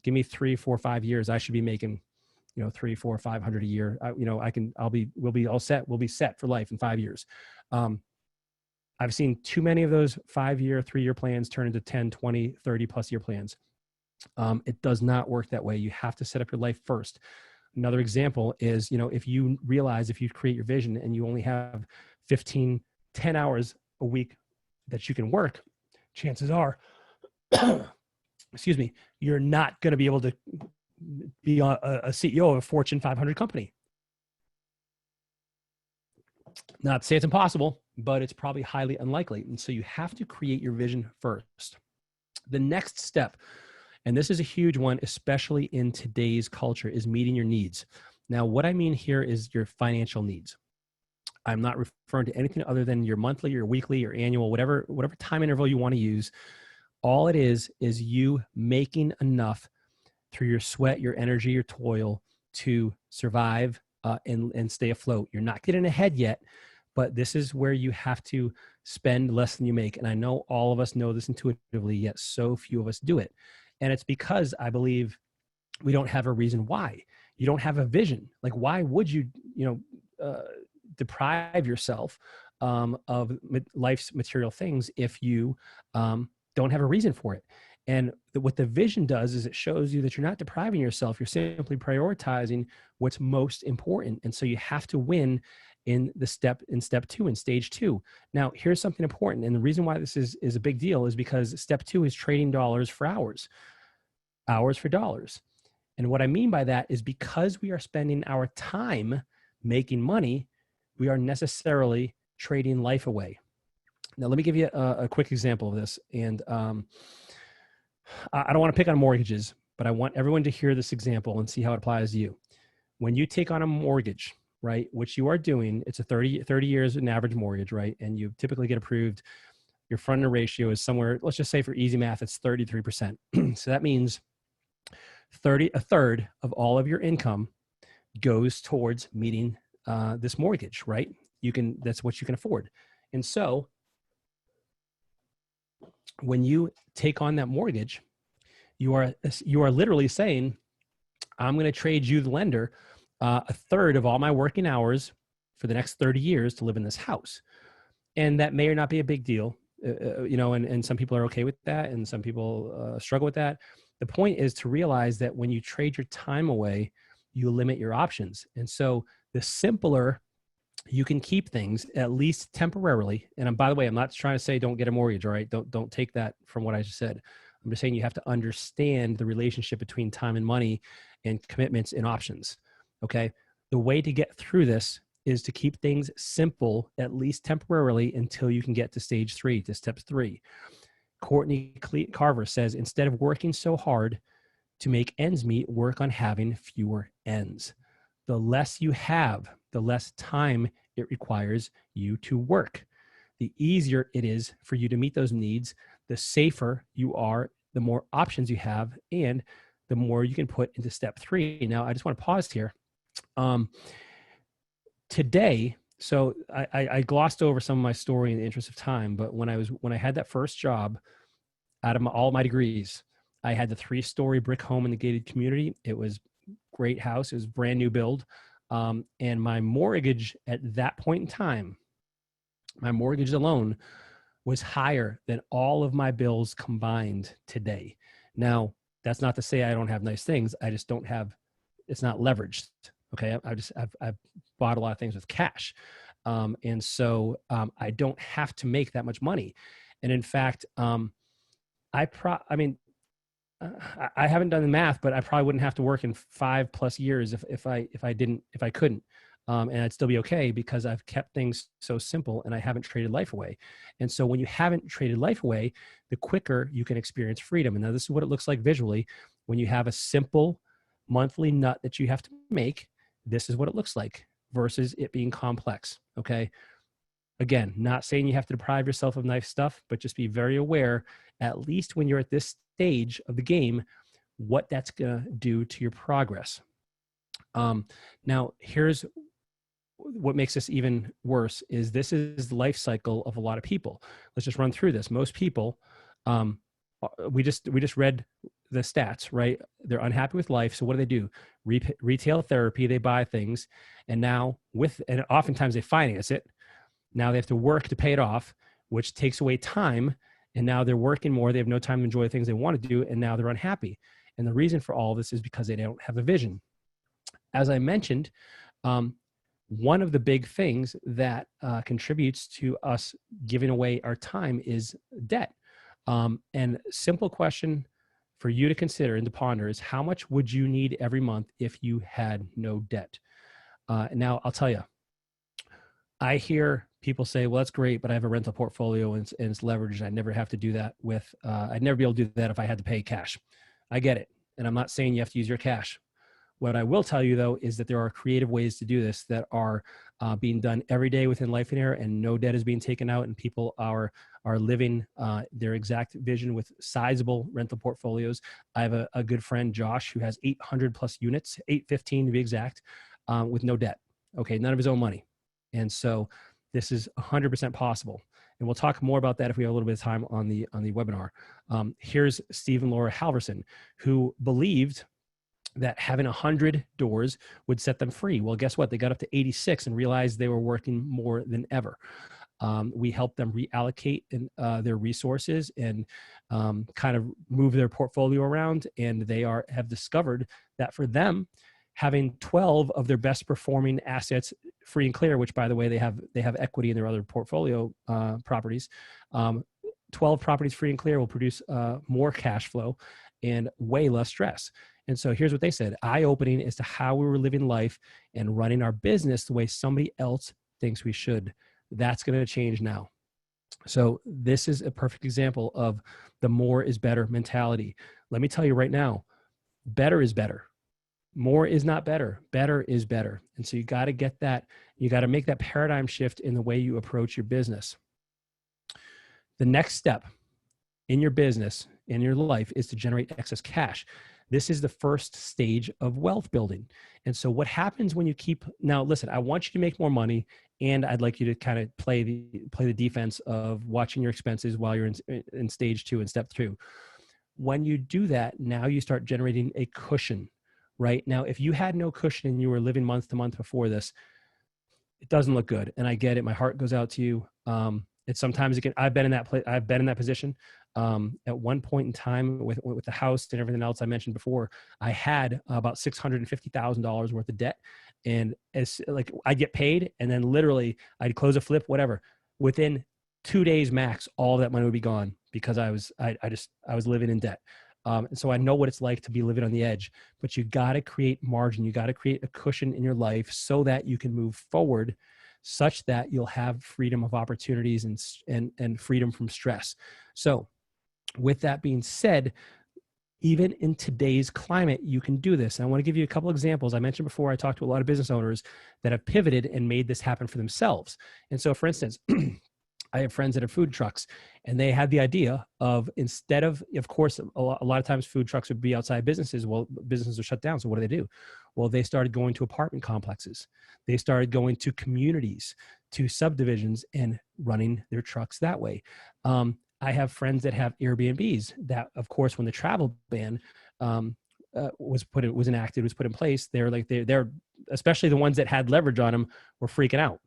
Give me 3, 4, 5 years. I should be making, 3, 4, 500 a year. We'll be all set. We'll be set for life in 5 years. I've seen too many of those 5-year, 3-year plans turn into 10, 20, 30 plus year plans. It does not work that way. You have to set up your life first. Another example is, if you realize, if you create your vision and you only have 10 hours a week that you can work, chances are, excuse me, you're not going to be able to be a CEO of a Fortune 500 company. Not to say it's impossible, but it's probably highly unlikely. And so you have to create your vision first. The next step, and this is a huge one, especially in today's culture, is meeting your needs. Now, what I mean here is your financial needs. I'm not referring to anything other than your monthly, your weekly, your annual, whatever time interval you want to use. All it is you making enough through your sweat, your energy, your toil to survive and stay afloat. You're not getting ahead yet, but this is where you have to spend less than you make. And I know all of us know this intuitively, yet so few of us do it. And it's because I believe we don't have a reason why. You don't have a vision. Like, why would you, deprive yourself of life's material things if you don't have a reason for it. And what the vision does is it shows you that you're not depriving yourself. You're simply prioritizing what's most important. And so you have to win in step two, in stage two. Now, here's something important. And the reason why this is a big deal is because step two is trading dollars for hours, hours for dollars. And what I mean by that is because we are spending our time making money, we are necessarily trading life away. Now, let me give you a quick example of this. And I don't want to pick on mortgages, but I want everyone to hear this example and see how it applies to you. When you take on a mortgage, right, which you are doing, it's a 30 years an average mortgage, right? And you typically get approved. Your front-end ratio is somewhere, let's just say for easy math, it's 33%. So that means a third of all of your income goes towards meeting this mortgage, right? That's what you can afford. And so when you take on that mortgage, you are literally saying, I'm going to trade you, the lender, a third of all my working hours for the next 30 years to live in this house. And that may or not be a big deal, and some people are okay with that, and some people struggle with that. The point is to realize that when you trade your time away, you limit your options. And so the simpler you can keep things, at least temporarily. And by the way, I'm not trying to say don't get a mortgage, all right? Don't take that from what I just said. I'm just saying you have to understand the relationship between time and money and commitments and options, okay? The way to get through this is to keep things simple, at least temporarily, until you can get to stage three, to step three. Courtney Carver says, instead of working so hard to make ends meet, work on having fewer ends. The less you have, the less time it requires you to work. The easier it is for you to meet those needs, the safer you are, the more options you have, and the more you can put into step three. Now, I just want to pause here. Today, so I glossed over some of my story in the interest of time, but when I had that first job, out of all my degrees, I had the 3-story brick home in the gated community. It was great house. It was brand new build. And my mortgage at that point in time, my mortgage alone was higher than all of my bills combined today. Now, that's not to say I don't have nice things. I just don't have, it's not leveraged. Okay. I've bought a lot of things with cash. And so I don't have to make that much money. And in fact, I haven't done the math, but I probably wouldn't have to work in 5+ years if I couldn't. And I'd still be okay because I've kept things so simple and I haven't traded life away. And so when you haven't traded life away, the quicker you can experience freedom. And now this is what it looks like visually. When you have a simple monthly nut that you have to make, this is what it looks like versus it being complex. Okay. Again, not saying you have to deprive yourself of nice stuff, but just be very aware, at least when you're at this stage of the game, what that's going to do to your progress. Now, here's what makes this even worse is this is the life cycle of a lot of people. Let's just run through this. Most people, we just read the stats, right? They're unhappy with life. So what do? Retail therapy, they buy things, and oftentimes they finance it. Now they have to work to pay it off, which takes away time. And now they're working more. They have no time to enjoy the things they want to do. And now they're unhappy. And the reason for all of this is because they don't have a vision. As I mentioned, one of the big things that contributes to us giving away our time is debt. And simple question for you to consider and to ponder is, how much would you need every month if you had no debt? Now, I'll tell you, I hear people say, well, that's great, but I have a rental portfolio and it's leveraged. I'd never have to do that I'd never be able to do that if I had to pay cash. I get it. And I'm not saying you have to use your cash. What I will tell you, though, is that there are creative ways to do this that are being done every day within Lifeonaire, and no debt is being taken out, and people are living their exact vision with sizable rental portfolios. I have a good friend, Josh, who has 800+ units, 815 to be exact, with no debt. Okay, none of his own money. And so this is 100% possible. And we'll talk more about that if we have a little bit of time on the webinar. Here's Steve and Laura Halverson, who believed that having 100 doors would set them free. Well, guess what? They got up to 86 and realized they were working more than ever. We help them reallocate their resources and kind of move their portfolio around. And they have discovered that for them, having 12 of their best performing assets free and clear, which by the way, they have equity in their other portfolio properties. 12 properties free and clear will produce more cash flow and way less stress. And so here's what they said: eye-opening as to how we were living life and running our business the way somebody else thinks we should. That's going to change now. So this is a perfect example of the more is better mentality. Let me tell you right now, better is better. More is not better. Better is better. And so you got to get that. You got to make that paradigm shift in the way you approach your business. The next step in your business, in your life, is to generate excess cash. This is the first stage of wealth building. And so what happens when you keep, now listen, I want you to make more money, and I'd like you to kind of play the defense of watching your expenses while you're in stage 2 and step 2. When you do that, now you start generating a cushion, right? Now, if you had no cushion and you were living month to month before this, it doesn't look good. And I get it. My heart goes out to you. It's sometimes it can, I've been in that position. At one point in time with the house and everything else I mentioned before, I had about $650,000 worth of debt. And as like I'd get paid and then literally I'd close a flip, whatever. Within 2 days max, all that money would be gone because I was living in debt. And so I know what it's like to be living on the edge, but you got to create margin. You got to create a cushion in your life so that you can move forward, such that you'll have freedom of opportunities and freedom from stress. So with that being said, even in today's climate, you can do this. And I want to give you a couple examples. I mentioned before, I talked to a lot of business owners that have pivoted and made this happen for themselves. And so for instance, I have friends that have food trucks, and they had the idea of, instead of course, a lot of times food trucks would be outside businesses. Well, businesses are shut down. So what do? Well, they started going to apartment complexes. They started going to communities, to subdivisions, and running their trucks that way. I have friends that have Airbnbs that, of course, when the travel ban was put in place, they're especially the ones that had leverage on them were freaking out,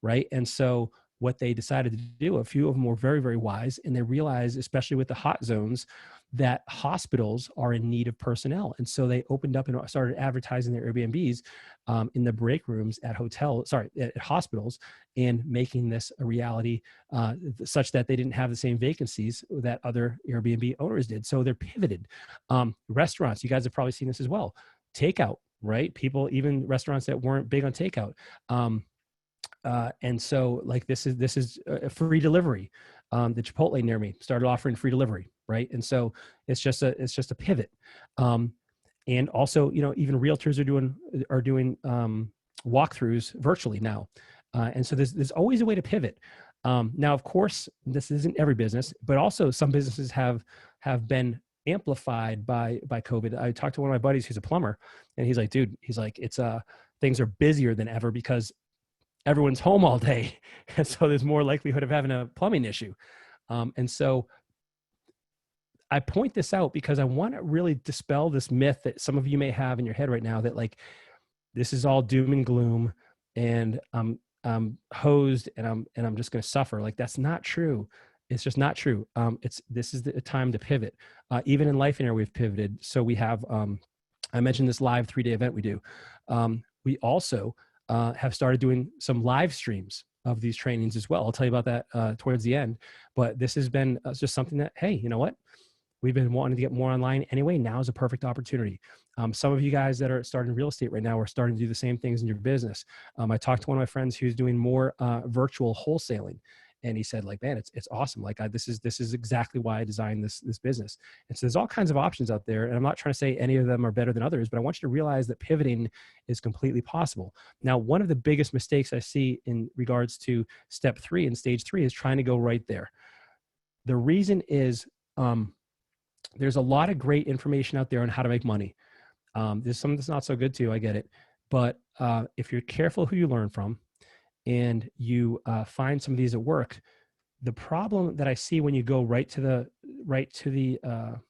right? And so what they decided to do, a few of them were very, very wise, and they realized, especially with the hot zones, that hospitals are in need of personnel. And so they opened up and started advertising their Airbnbs in the break rooms at hospitals, and making this a reality such that they didn't have the same vacancies that other Airbnb owners did. So they're pivoted. Restaurants, you guys have probably seen this as well. Takeout, right? People, even restaurants that weren't big on takeout. And so like this is a free delivery. The Chipotle near me started offering free delivery, right? And so it's just a pivot. And also, even realtors are doing walkthroughs virtually now. And so there's always a way to pivot. Now, of course, this isn't every business, but also some businesses have been amplified by COVID. I talked to one of my buddies who's a plumber, and he's like, dude, it's things are busier than ever because everyone's home all day. And so there's more likelihood of having a plumbing issue. And so I point this out because I want to really dispel this myth that some of you may have in your head right now, that like, this is all doom and gloom and I'm hosed and I'm just going to suffer. Like, that's not true. It's just not true. This is the time to pivot. Even in Lifeonaire, we've pivoted. So we have, I mentioned this live 3-day event we do. We also have started doing some live streams of these trainings as well. I'll tell you about that towards the end. But this has been just something that, hey, you know what? We've been wanting to get more online anyway. Now is a perfect opportunity. Some of you guys that are starting real estate right now are starting to do the same things in your business. I talked to one of my friends who's doing more virtual wholesaling. And he said, like, man, it's awesome. Like, this is exactly why I designed this business. And so there's all kinds of options out there. And I'm not trying to say any of them are better than others, but I want you to realize that pivoting is completely possible. Now, one of the biggest mistakes I see in regards to step 3 and stage 3 is trying to go right there. The reason is there's a lot of great information out there on how to make money. There's some that's not so good too. I get it. But if you're careful who you learn from, and you find some of these at work, the problem that I see when you go right to the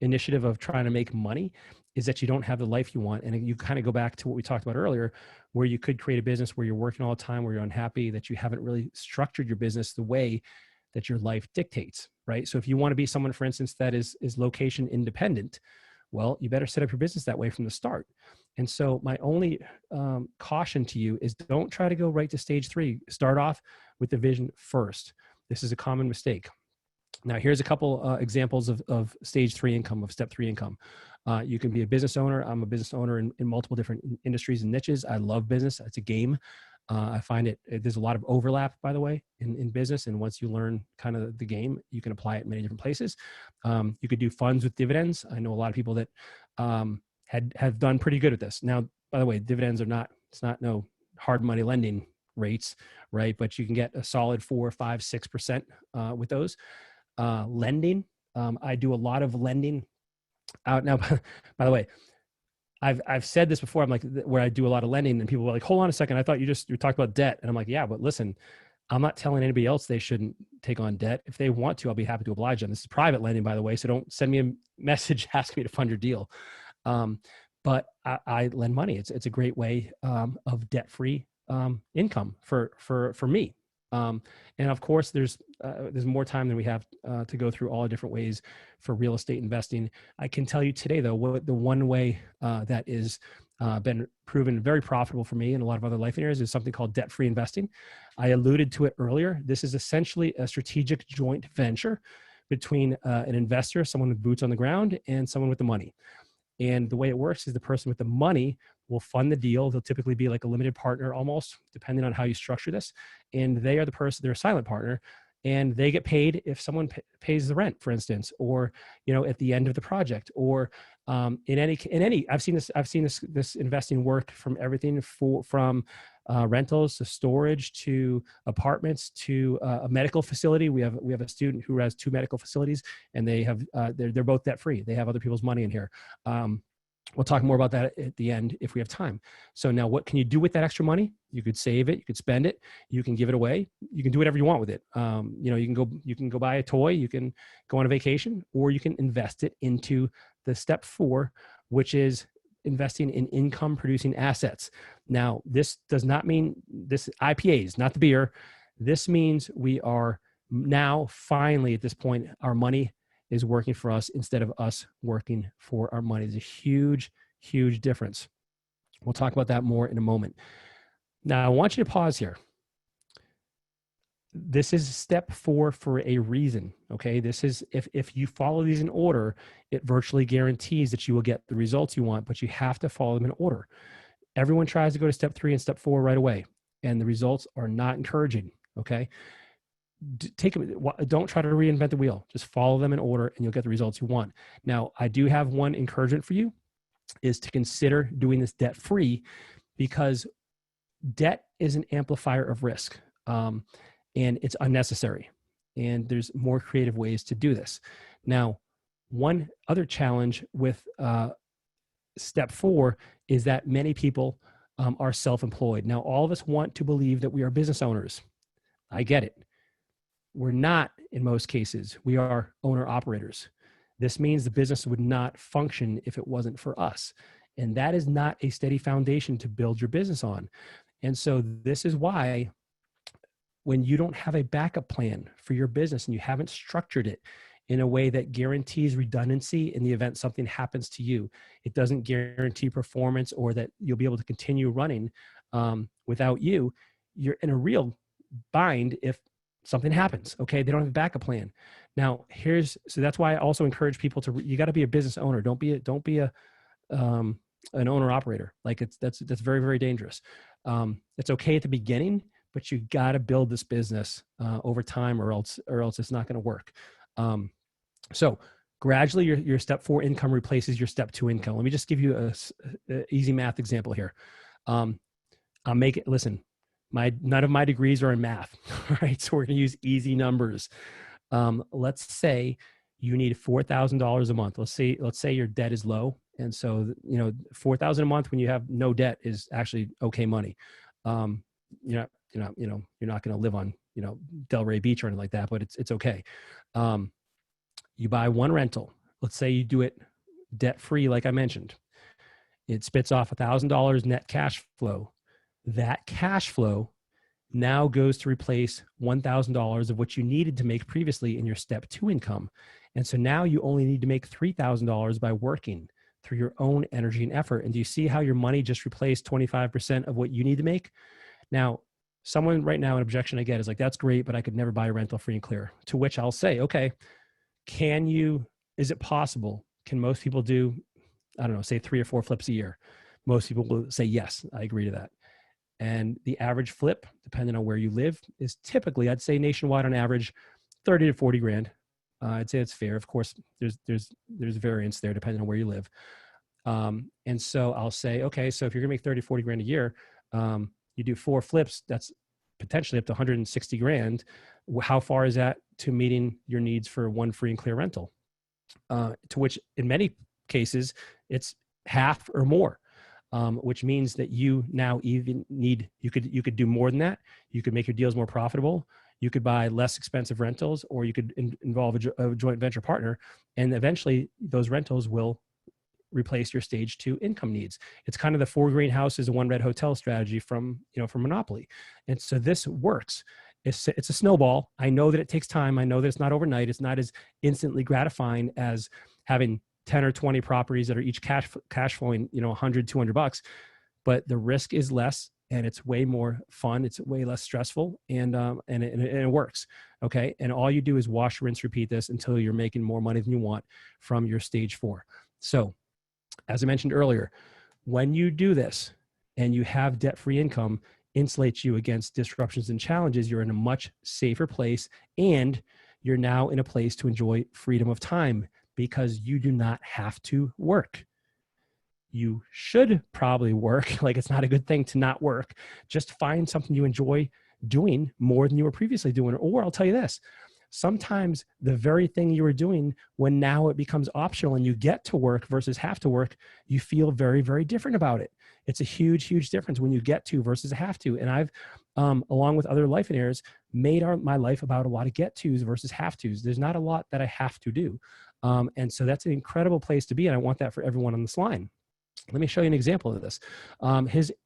initiative of trying to make money is that you don't have the life you want. And you kind of go back to what we talked about earlier, where you could create a business where you're working all the time, where you're unhappy, that you haven't really structured your business the way that your life dictates, right? So if you want to be someone, for instance, that is location independent, well, you better set up your business that way from the start. And so my only caution to you is don't try to go right to stage 3. Start off with the vision first. This is a common mistake. Now, here's a couple examples of stage 3 income, of step 3 income. You can be a business owner. I'm a business owner in multiple different industries and niches. I love business. It's a game. I find there's a lot of overlap, by the way, in business. And once you learn kind of the game, you can apply it in many different places. You could do funds with dividends. I know a lot of people that have done pretty good at this. Now, by the way, dividends it's not no hard money lending rates, right? But you can get a solid 4, 5, 6% with those. Lending. I do a lot of lending out now. By the way, I've said this before. I'm like, where I do a lot of lending, and people are like, hold on a second. I thought you talked about debt. And I'm like, yeah, but listen, I'm not telling anybody else they shouldn't take on debt. If they want to, I'll be happy to oblige them. This is private lending, by the way. So don't send me a message asking me to fund your deal. But I lend money. It's a great way of debt-free income for me. And of course, there's more time than we have to go through all the different ways for real estate investing. I can tell you today, though, the one way that is been proven very profitable for me and a lot of other Lifeonaires is something called debt-free investing. I alluded to it earlier. This is essentially a strategic joint venture between an investor, someone with boots on the ground, and someone with the money. And the way it works is the person with the money will fund the deal. They'll typically be like a limited partner almost, depending on how you structure this. And they are the person, they're a silent partner, and they get paid if someone pays the rent, for instance, or, at the end of the project, or in any, I've seen this investing work from everything from rentals to storage to apartments to a medical facility. We have a student who has 2 medical facilities, and they're both debt free. They have other people's money in here. We'll talk more about that at the end if we have time. So now, what can you do with that extra money? You could save it, you could spend it, you can give it away, you can do whatever you want with it. You can go buy a toy, you can go on a vacation, or you can invest it into the step 4, which is investing in income producing assets. Now, this does not mean this IPAs, not the beer. This means we are now finally at this point, our money is working for us instead of us working for our money. There's a huge, huge difference. We'll talk about that more in a moment. Now, I want you to pause here. This is step 4 for a reason, okay? This is, if you follow these in order, it virtually guarantees that you will get the results you want, but you have to follow them in order. Everyone tries to go to step 3 and step 4 right away, and the results are not encouraging, okay? Don't try to reinvent the wheel. Just follow them in order and you'll get the results you want. Now, I do have one encouragement for you, is to consider doing this debt free, because debt is an amplifier of risk, and it's unnecessary. And there's more creative ways to do this. Now, one other challenge with step 4 is that many people are self-employed. Now, all of us want to believe that we are business owners. I get it. We're not in most cases. We are owner operators. This means the business would not function if it wasn't for us. And that is not a steady foundation to build your business on. And so this is why when you don't have a backup plan for your business and you haven't structured it in a way that guarantees redundancy in the event something happens to you, it doesn't guarantee performance or that you'll be able to continue running without you, you're in a real bind if something happens. Okay. They don't have a backup plan. Now so that's why I also encourage people you got to be a business owner. Don't be an owner operator. Like that's very, very dangerous. It's okay at the beginning, but you got to build this business over time or else it's not going to work. So gradually your step 4 income replaces your step 2 income. Let me just give you a easy math example here. Listen, none of my degrees are in math, right? So we're going to use easy numbers. Let's say you need $4,000 a month. Let's say your debt is low. And so, $4,000 a month when you have no debt is actually okay money. You're not going to live on, Delray Beach or anything like that, but it's okay. You buy one rental. let's say you do it debt free, like I mentioned. It spits off $1,000 net cash flow. That cash flow now goes to replace $1,000 of what you needed to make previously in your step two income. And so now you only need to make $3,000 by working through your own energy and effort. And do you see how your money just replaced 25% of what you need to make? Now, someone right now, an objection I get is like, that's great, but I could never buy a rental free and clear. To which I'll say, okay, is it possible? Can most people do, I don't know, say 3 or 4 flips a year? Most people will say, yes, I agree to that. And the average flip, depending on where you live, is typically, I'd say nationwide on average, 30 to 40 grand. I'd say it's fair. Of course, there's variance there depending on where you live. And so I'll say, okay, so if you're gonna make 30, 40 grand a year, you do 4 flips, that's potentially up to 160 grand. How far is that to meeting your needs for one free and clear rental? To which in many cases, it's half or more. Which means that you now even need, you could do more than that. You could make your deals more profitable. You could buy less expensive rentals, or you could involve a joint venture partner. And eventually those rentals will replace your stage 2 income needs. It's kind of the 4 greenhouses and 1 red hotel strategy from Monopoly. And so this works. It's a snowball. I know that it takes time. I know that it's not overnight. It's not as instantly gratifying as having 10 or 20 properties that are each cash flowing, $100, $200, but the risk is less and it's way more fun. It's way less stressful and it works. Okay. And all you do is wash, rinse, repeat this until you're making more money than you want from your stage 4. So as I mentioned earlier, when you do this and you have debt-free income, insulates you against disruptions and challenges, you're in a much safer place, and you're now in a place to enjoy freedom of time, because you do not have to work. You should probably work. Like, it's not a good thing to not work. Just find something you enjoy doing more than you were previously doing. Or I'll tell you this, sometimes the very thing you were doing, when now it becomes optional and you get to work versus have to work, you feel very, very different about it. It's a huge, huge difference when you get to versus have to. And I've, along with other Lifeonaires, made my life about a lot of get tos versus have tos. There's not a lot that I have to do. And so that's an incredible place to be. And I want that for everyone on this line. Let me show you an example of this.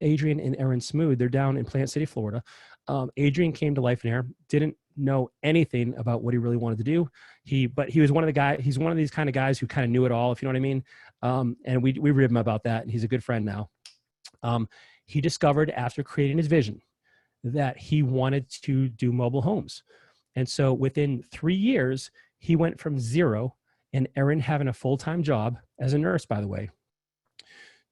Adrian and Erin Smoot, they're down in Plant City, Florida. Adrian came to Lifeonaire, didn't know anything about what he really wanted to do. But he was one of the guys, he's one of these kind of guys who kind of knew it all, if you know what I mean. And we rib him about that. And he's a good friend now. He discovered after creating his vision that he wanted to do mobile homes. And so within 3 years, he went from 0, and Erin having a full-time job as a nurse, by the way,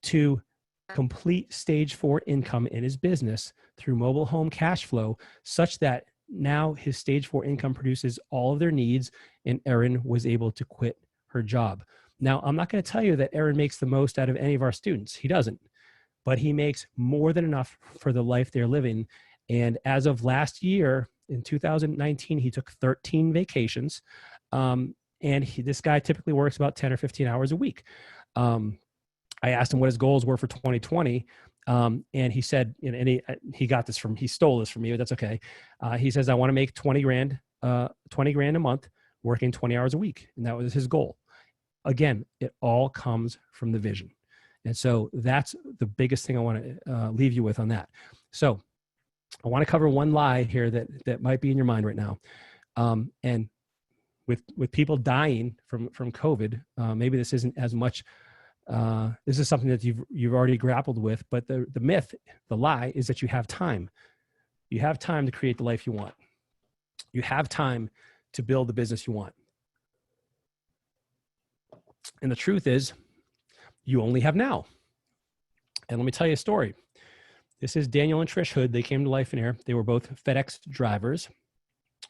to complete stage 4 income in his business through mobile home cash flow, such that now his stage 4 income produces all of their needs, and Erin was able to quit her job. Now, I'm not going to tell you that Erin makes the most out of any of our students. He doesn't, but he makes more than enough for the life they're living. And as of last year, in 2019, he took 13 vacations. And this guy typically works about 10 or 15 hours a week. I asked him what his goals were for 2020. And he said, and he stole this from me, but that's okay. He says, I want to make 20 grand a month working 20 hours a week. And that was his goal. Again, it all comes from the vision. And so that's the biggest thing I want to leave you with on that. So I want to cover one lie here that might be in your mind right now. And with people dying from COVID, maybe this isn't as much, this is something that you've already grappled with, but the myth, the lie, is that you have time. You have time to create the life you want. You have time to build the business you want. And the truth is, you only have now. And let me tell you a story. This is Daniel and Trish Hood. They came to Lifeonaire. They were both FedEx drivers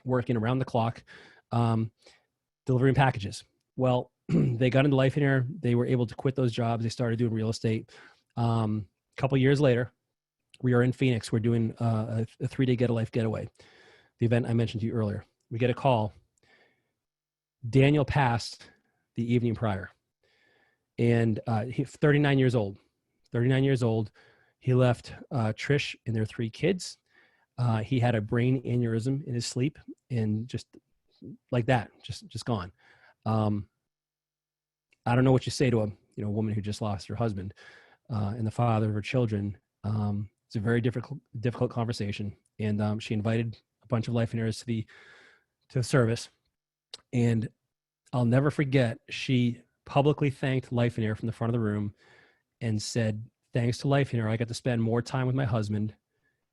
working around the clock, delivering packages. Well, they got into Lifeonaire. They were able to quit those jobs. They started doing real estate. A couple years later, we are in Phoenix. We're doing a 3-day Get a Life getaway, the event I mentioned to you earlier. We get a call. Daniel passed the evening prior. And he's 39 years old. 39 years old. He left Trish and their 3 kids. He had a brain aneurysm in his sleep, and just like that, just gone. I don't know what you say to a woman who just lost her husband and the father of her children. It's a very difficult conversation. And she invited a bunch of Lifeonaires to the service. And I'll never forget, she publicly thanked Lifeonaire from the front of the room and said, thanks to Lifeonaire, I got to spend more time with my husband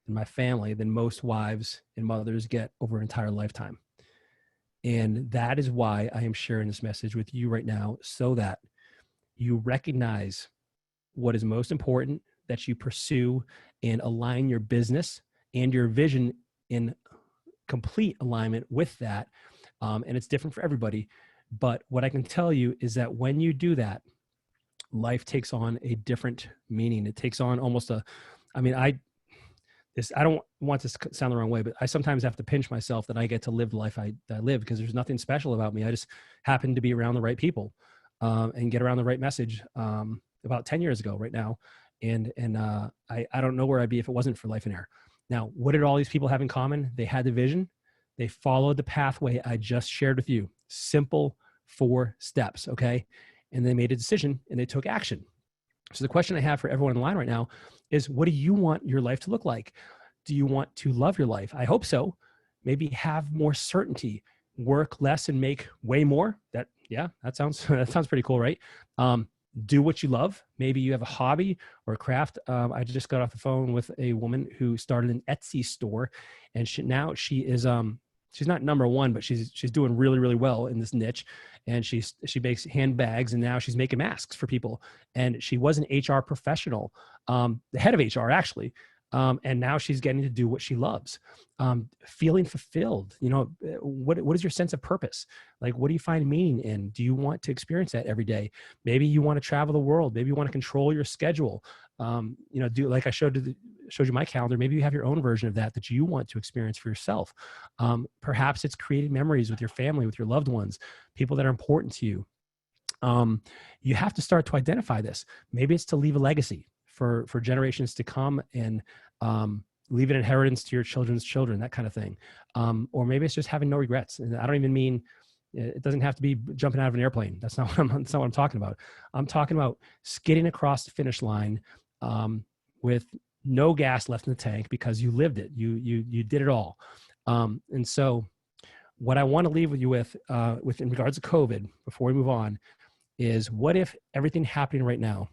and my family than most wives and mothers get over an entire lifetime. And that is why I am sharing this message with you right now, so that you recognize what is most important, that you pursue and align your business and your vision in complete alignment with that. And it's different for everybody. But what I can tell you is that when you do that, life takes on a different meaning. It takes on almost I don't want this to sound the wrong way, but I sometimes have to pinch myself that I get to live the life I live, because there's nothing special about me. I just happen to be around the right people and get around the right message about 10 years ago right now. And I don't know where I'd be if it wasn't for Lifeonaire. Now, what did all these people have in common? They had the vision. They followed the pathway I just shared with you. Simple 4 steps, okay? And they made a decision and they took action. So the question I have for everyone in line right now is, what do you want your life to look like? Do you want to love your life? I hope so. Maybe have more certainty, work less and make way more. That sounds pretty cool, right? Do what you love. Maybe you have a hobby or a craft. I just got off the phone with a woman who started an Etsy store, and she is she's not number one, but she's doing really, really well in this niche. And she makes handbags, and now she's making masks for people. And she was an HR professional, the head of HR actually. And now she's getting to do what she loves, feeling fulfilled. What is your sense of purpose? Like, what do you find meaning in? Do you want to experience that every day? Maybe you want to travel the world. Maybe you want to control your schedule. Do like I showed you my calendar. Maybe you have your own version of that you want to experience for yourself. Perhaps it's creating memories with your family, with your loved ones, people that are important to you. You have to start to identify this. Maybe it's to leave a legacy for generations to come, and leave an inheritance to your children's children, that kind of thing. Or maybe it's just having no regrets. And I don't even mean, it doesn't have to be jumping out of an airplane. That's not what I'm talking about. I'm talking about skidding across the finish line with no gas left in the tank because you lived it. You did it all. And so what I want to leave with you with in regards to COVID, before we move on, is what if everything happening right now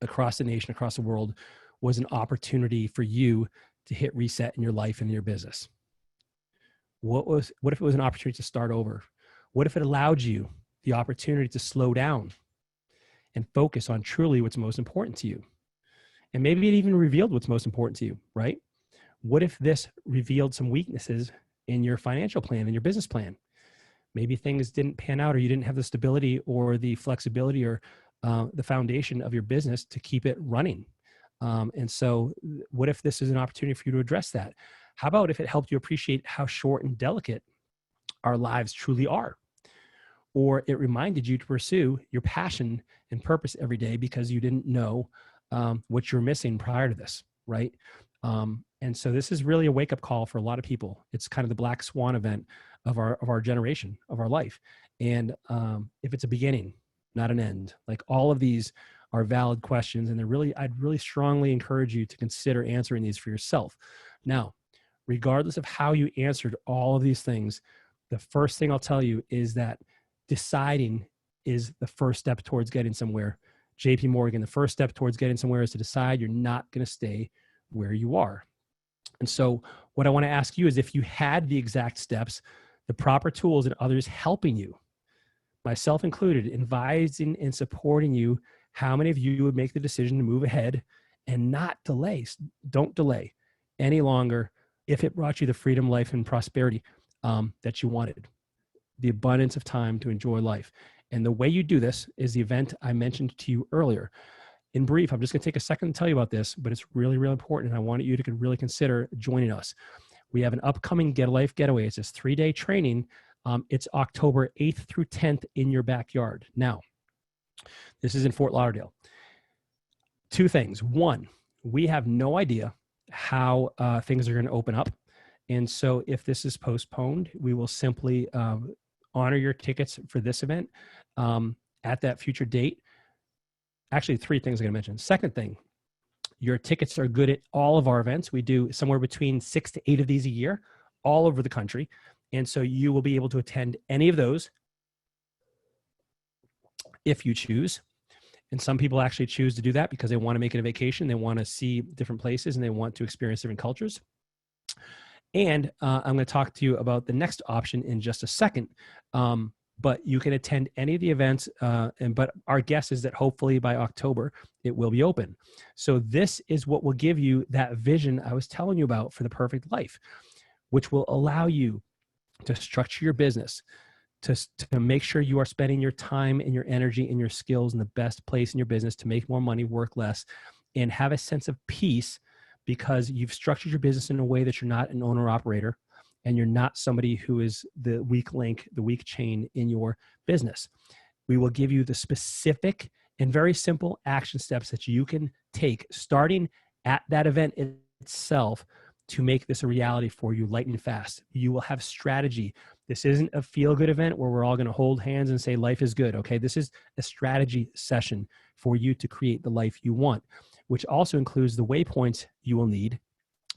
across the nation, across the world, was an opportunity for you to hit reset in your life and in your business? What if it was an opportunity to start over? What if it allowed you the opportunity to slow down and focus on truly what's most important to you? And maybe it even revealed what's most important to you, right? What if this revealed some weaknesses in your financial plan, in your business plan? Maybe things didn't pan out, or you didn't have the stability or the flexibility or the foundation of your business to keep it running. And so what if this is an opportunity for you to address that? How about if it helped you appreciate how short and delicate our lives truly are? Or it reminded you to pursue your passion and purpose every day because you didn't know what you're missing prior to this, right? And so this is really a wake-up call for a lot of people. It's kind of the black swan event of our generation, of our life. And if it's a beginning, not an end, like all of these are valid questions, and I'd really strongly encourage you to consider answering these for yourself. Now, regardless of how you answered all of these things, the first thing I'll tell you is that deciding is the first step towards getting somewhere. JP Morgan, the first step towards getting somewhere is to decide you're not going to stay where you are. And so what I want to ask you is, if you had the exact steps, the proper tools, and others helping you, myself included, advising and supporting you, how many of you would make the decision to move ahead and not delay? Don't delay any longer if it brought you the freedom, life, and prosperity that you wanted, the abundance of time to enjoy life. And the way you do this is the event I mentioned to you earlier. In brief, I'm just going to take a second to tell you about this, but it's really, really important, and I want you to really consider joining us. We have an upcoming Get a Life Getaway. It's this 3-day training. It's October 8th through 10th in your backyard. Now, this is in Fort Lauderdale. 2 things. 1, we have no idea how things are going to open up. And so if this is postponed, we will simply honor your tickets for this event at that future date. Actually, 3 things I'm going to mention. Second thing, your tickets are good at all of our events. We do somewhere between 6 to 8 of these a year, all over the country. And so you will be able to attend any of those if you choose. And some people actually choose to do that because they want to make it a vacation. They want to see different places and they want to experience different cultures. And I'm going to talk to you about the next option in just a second. But you can attend any of the events. But our guess is that hopefully by October, it will be open. So this is what will give you that vision I was telling you about for the perfect life, which will allow you to structure your business, to make sure you are spending your time and your energy and your skills in the best place in your business to make more money, work less, and have a sense of peace because you've structured your business in a way that you're not an owner operator and you're not somebody who is the weak link, the weak chain in your business. We will give you the specific and very simple action steps that you can take starting at that event itself to make this a reality for you lightning fast. You will have strategy. This isn't a feel-good event where we're all going to hold hands and say life is good, okay? This is a strategy session for you to create the life you want, which also includes the waypoints you will need,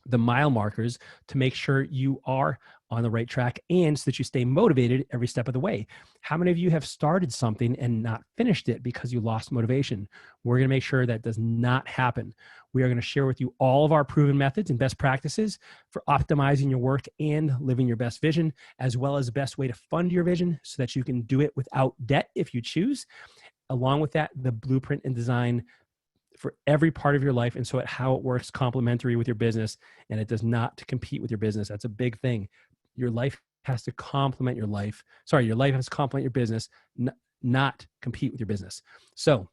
the mile markers to make sure you are on the right track and so that you stay motivated every step of the way. How many of you have started something and not finished it because you lost motivation? We're going to make sure that does not happen. We are going to share with you all of our proven methods and best practices for optimizing your work and living your best vision, as well as the best way to fund your vision so that you can do it without debt if you choose. Along with that, the blueprint and design for every part of your life. And so how it works complementary with your business, and it does not compete with your business. That's a big thing. Your life has to complement your life. Sorry, your life has to complement your business, not compete with your business. So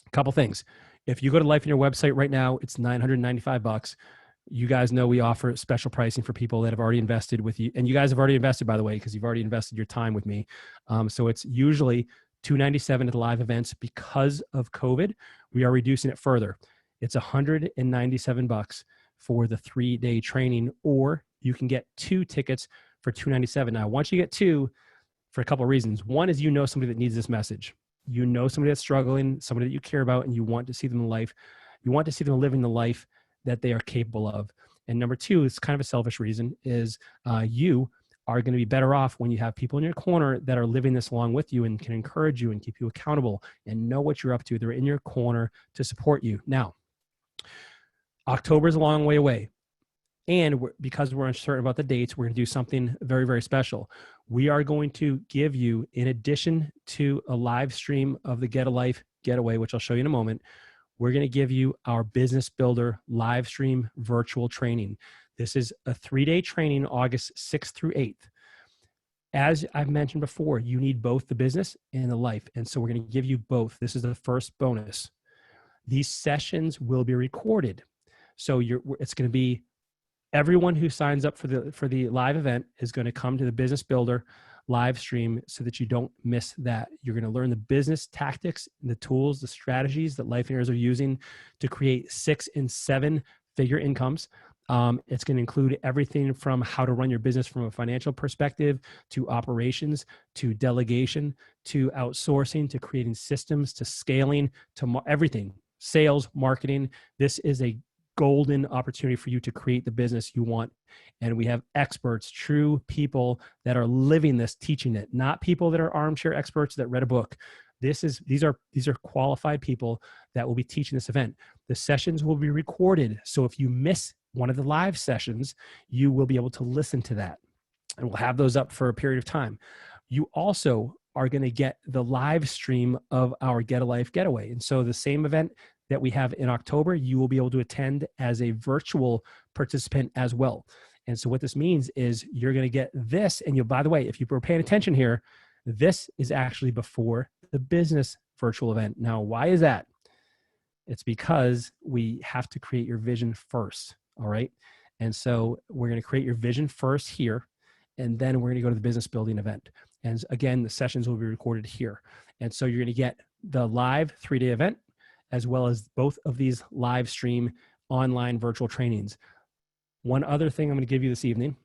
a couple things. If you go to Lifeonaire website right now, it's $995. You guys know we offer special pricing for people that have already invested with you. And you guys have already invested, by the way, because you've already invested your time with me. So it's usually $297 at the live events. Because of COVID, we are reducing it further. It's $197 for the 3-day training, or you can get 2 tickets for $297. Now, once you get 2, for a couple of reasons. One is you know somebody that needs this message. You know somebody that's struggling, somebody that you care about, and you want to see them in life. You want to see them living the life that they are capable of. And number 2, it's kind of a selfish reason, is you are going to be better off when you have people in your corner that are living this along with you and can encourage you and keep you accountable and know what you're up to. They're in your corner to support you. Now, October is a long way away. And because we're uncertain about the dates, we're going to do something very, very special. We are going to give you, in addition to a live stream of the Get a Life Getaway, which I'll show you in a moment, we're going to give you our Business Builder live stream virtual training. This is a 3-day training, August 6th through 8th. As I've mentioned before, you need both the business and the life. And so we're going to give you both. This is the first bonus. These sessions will be recorded. So it's going to be everyone who signs up for the live event is going to come to the Business Builder live stream so that you don't miss that. You're going to learn the business tactics, the tools, the strategies that Lifeonaires are using to create 6- and 7-figure incomes. It's going to include everything from how to run your business from a financial perspective, to operations, to delegation, to outsourcing, to creating systems, to scaling, to everything, sales, marketing. This is a golden opportunity for you to create the business you want. And we have experts, true people that are living this, teaching it, not people that are armchair experts that read a book. These are qualified people that will be teaching this event. The sessions will be recorded. So if you miss one of the live sessions, you will be able to listen to that. And we'll have those up for a period of time. You also are going to get the live stream of our Get a Life Getaway. And so the same event that we have in October, you will be able to attend as a virtual participant as well. And so what this means is you're going to get this. And by the way, if you were paying attention here, this is actually before the business virtual event. Now, why is that? It's because we have to create your vision first. All right. And so we're going to create your vision first here, and then we're going to go to the business building event. And again, the sessions will be recorded here. And so you're going to get the live 3-day event, as well as both of these live stream online virtual trainings. One other thing I'm going to give you this evening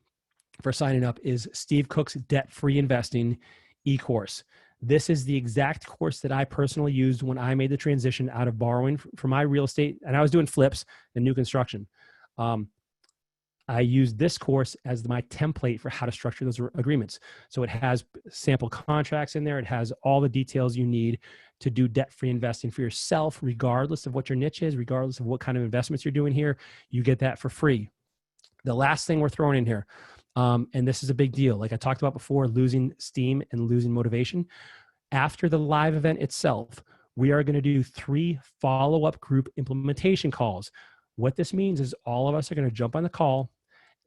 for signing up is Steve Cook's Debt-Free Investing e-course. This is the exact course that I personally used when I made the transition out of borrowing for my real estate, and I was doing flips and new construction. I used this course as my template for how to structure those agreements. So it has sample contracts in there. It has all the details you need to do debt-free investing for yourself, regardless of what your niche is, regardless of what kind of investments you're doing here. You get that for free. The last thing we're throwing in here, and this is a big deal, like I talked about before, losing steam and losing motivation. After the live event itself, we are going to do 3 follow-up group implementation calls. What this means is all of us are going to jump on the call,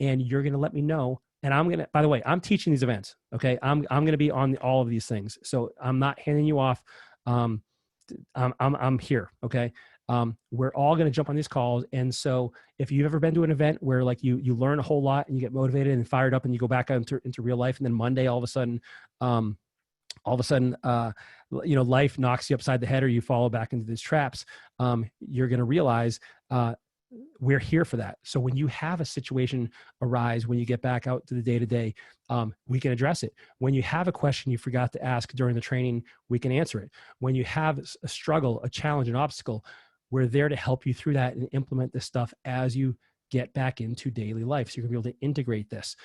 and you're going to let me know. And I'm going to, by the way, I'm teaching these events. Okay. I'm going to be on all of these things. So I'm not handing you off. I'm here. Okay. We're all going to jump on these calls. And so if you've ever been to an event where like you learn a whole lot and you get motivated and fired up and you go back out into real life, and then Monday, all of a sudden, life knocks you upside the head, or you fall back into these traps, you're going to realize, we're here for that. So when you have a situation arise, when you get back out to the day-to-day, we can address it. When you have a question you forgot to ask during the training, we can answer it. When you have a struggle, a challenge, an obstacle, we're there to help you through that and implement this stuff as you get back into daily life. So you're gonna be able to integrate this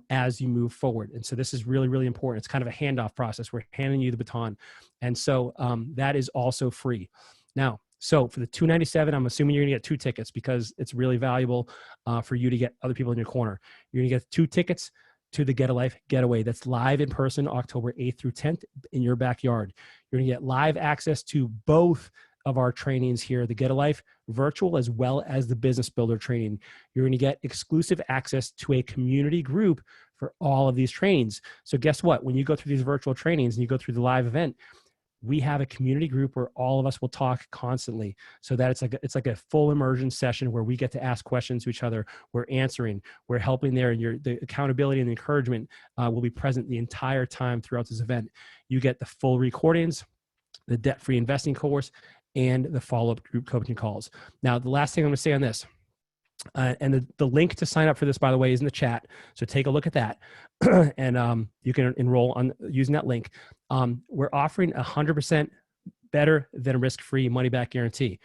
as you move forward. And so this is really, really important. It's kind of a handoff process. We're handing you the baton. And so that is also free. Now, so for the $297, I'm assuming you're gonna get 2 tickets because it's really valuable for you to get other people in your corner. You're gonna get 2 tickets to the Get a Life Getaway. That's live in person, October 8th through 10th in your backyard. You're gonna get live access to both of our trainings here, the Get a Life virtual as well as the Business Builder training. You're gonna get exclusive access to a community group for all of these trainings. So guess what? When you go through these virtual trainings and you go through the live event, we have a community group where all of us will talk constantly, so that it's like a full immersion session where we get to ask questions to each other. We're answering, we're helping there, and the accountability and the encouragement will be present the entire time throughout this event. You get the full recordings, the debt-free investing course, and the follow-up group coaching calls. Now, the last thing I'm going to say on this, and the link to sign up for this, by the way, is in the chat. So take a look at that. And you can enroll on using that link. We're offering 100% better than risk-free money-back guarantee.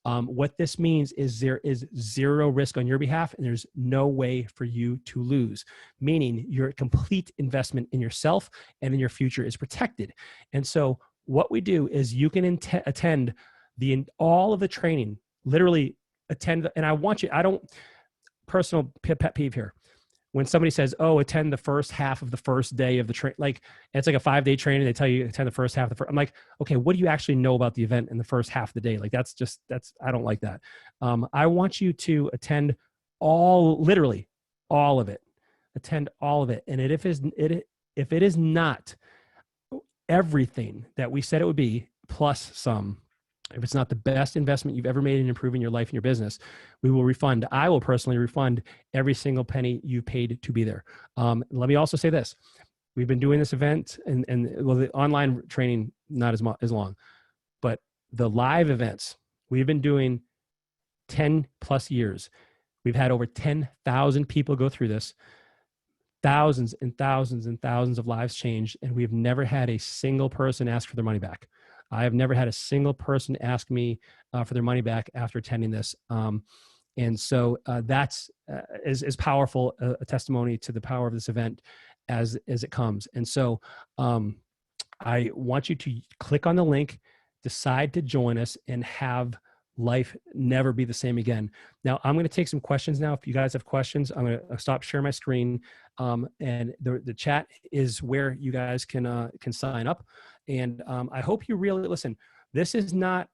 What this means is there is 0 risk on your behalf, and there's no way for you to lose, meaning your complete investment in yourself and in your future is protected. And so what we do is you can attend all of the training, literally attend. And I want you, I don't, personal pet peeve here. When somebody says, oh, attend the first half of the first day of the train, like it's like a 5-day training. They tell you attend the first half of the first. I'm like, okay, what do you actually know about the event in the first half of the day? Like that's I don't like that. I want you to attend literally all of it, attend all of it. And if it is not everything that we said it would be, plus some, if it's not the best investment you've ever made in improving your life and your business, we will refund. I will personally refund every single penny you paid to be there. Let me also say this. We've been doing this event and well, the online training, not as long, but the live events, we've been doing 10 plus years. We've had over 10,000 people go through this, thousands and thousands and thousands of lives changed, and we've never had a single person ask for their money back. I have never had a single person ask me for their money back after attending this. And so that's as powerful a testimony to the power of this event as it comes. And so I want you to click on the link, decide to join us, and have life never be the same again. Now, I'm going to take some questions now. If you guys have questions, I'm going to stop sharing my screen. And the chat is where you guys can sign up. And I hope you really listen. This is not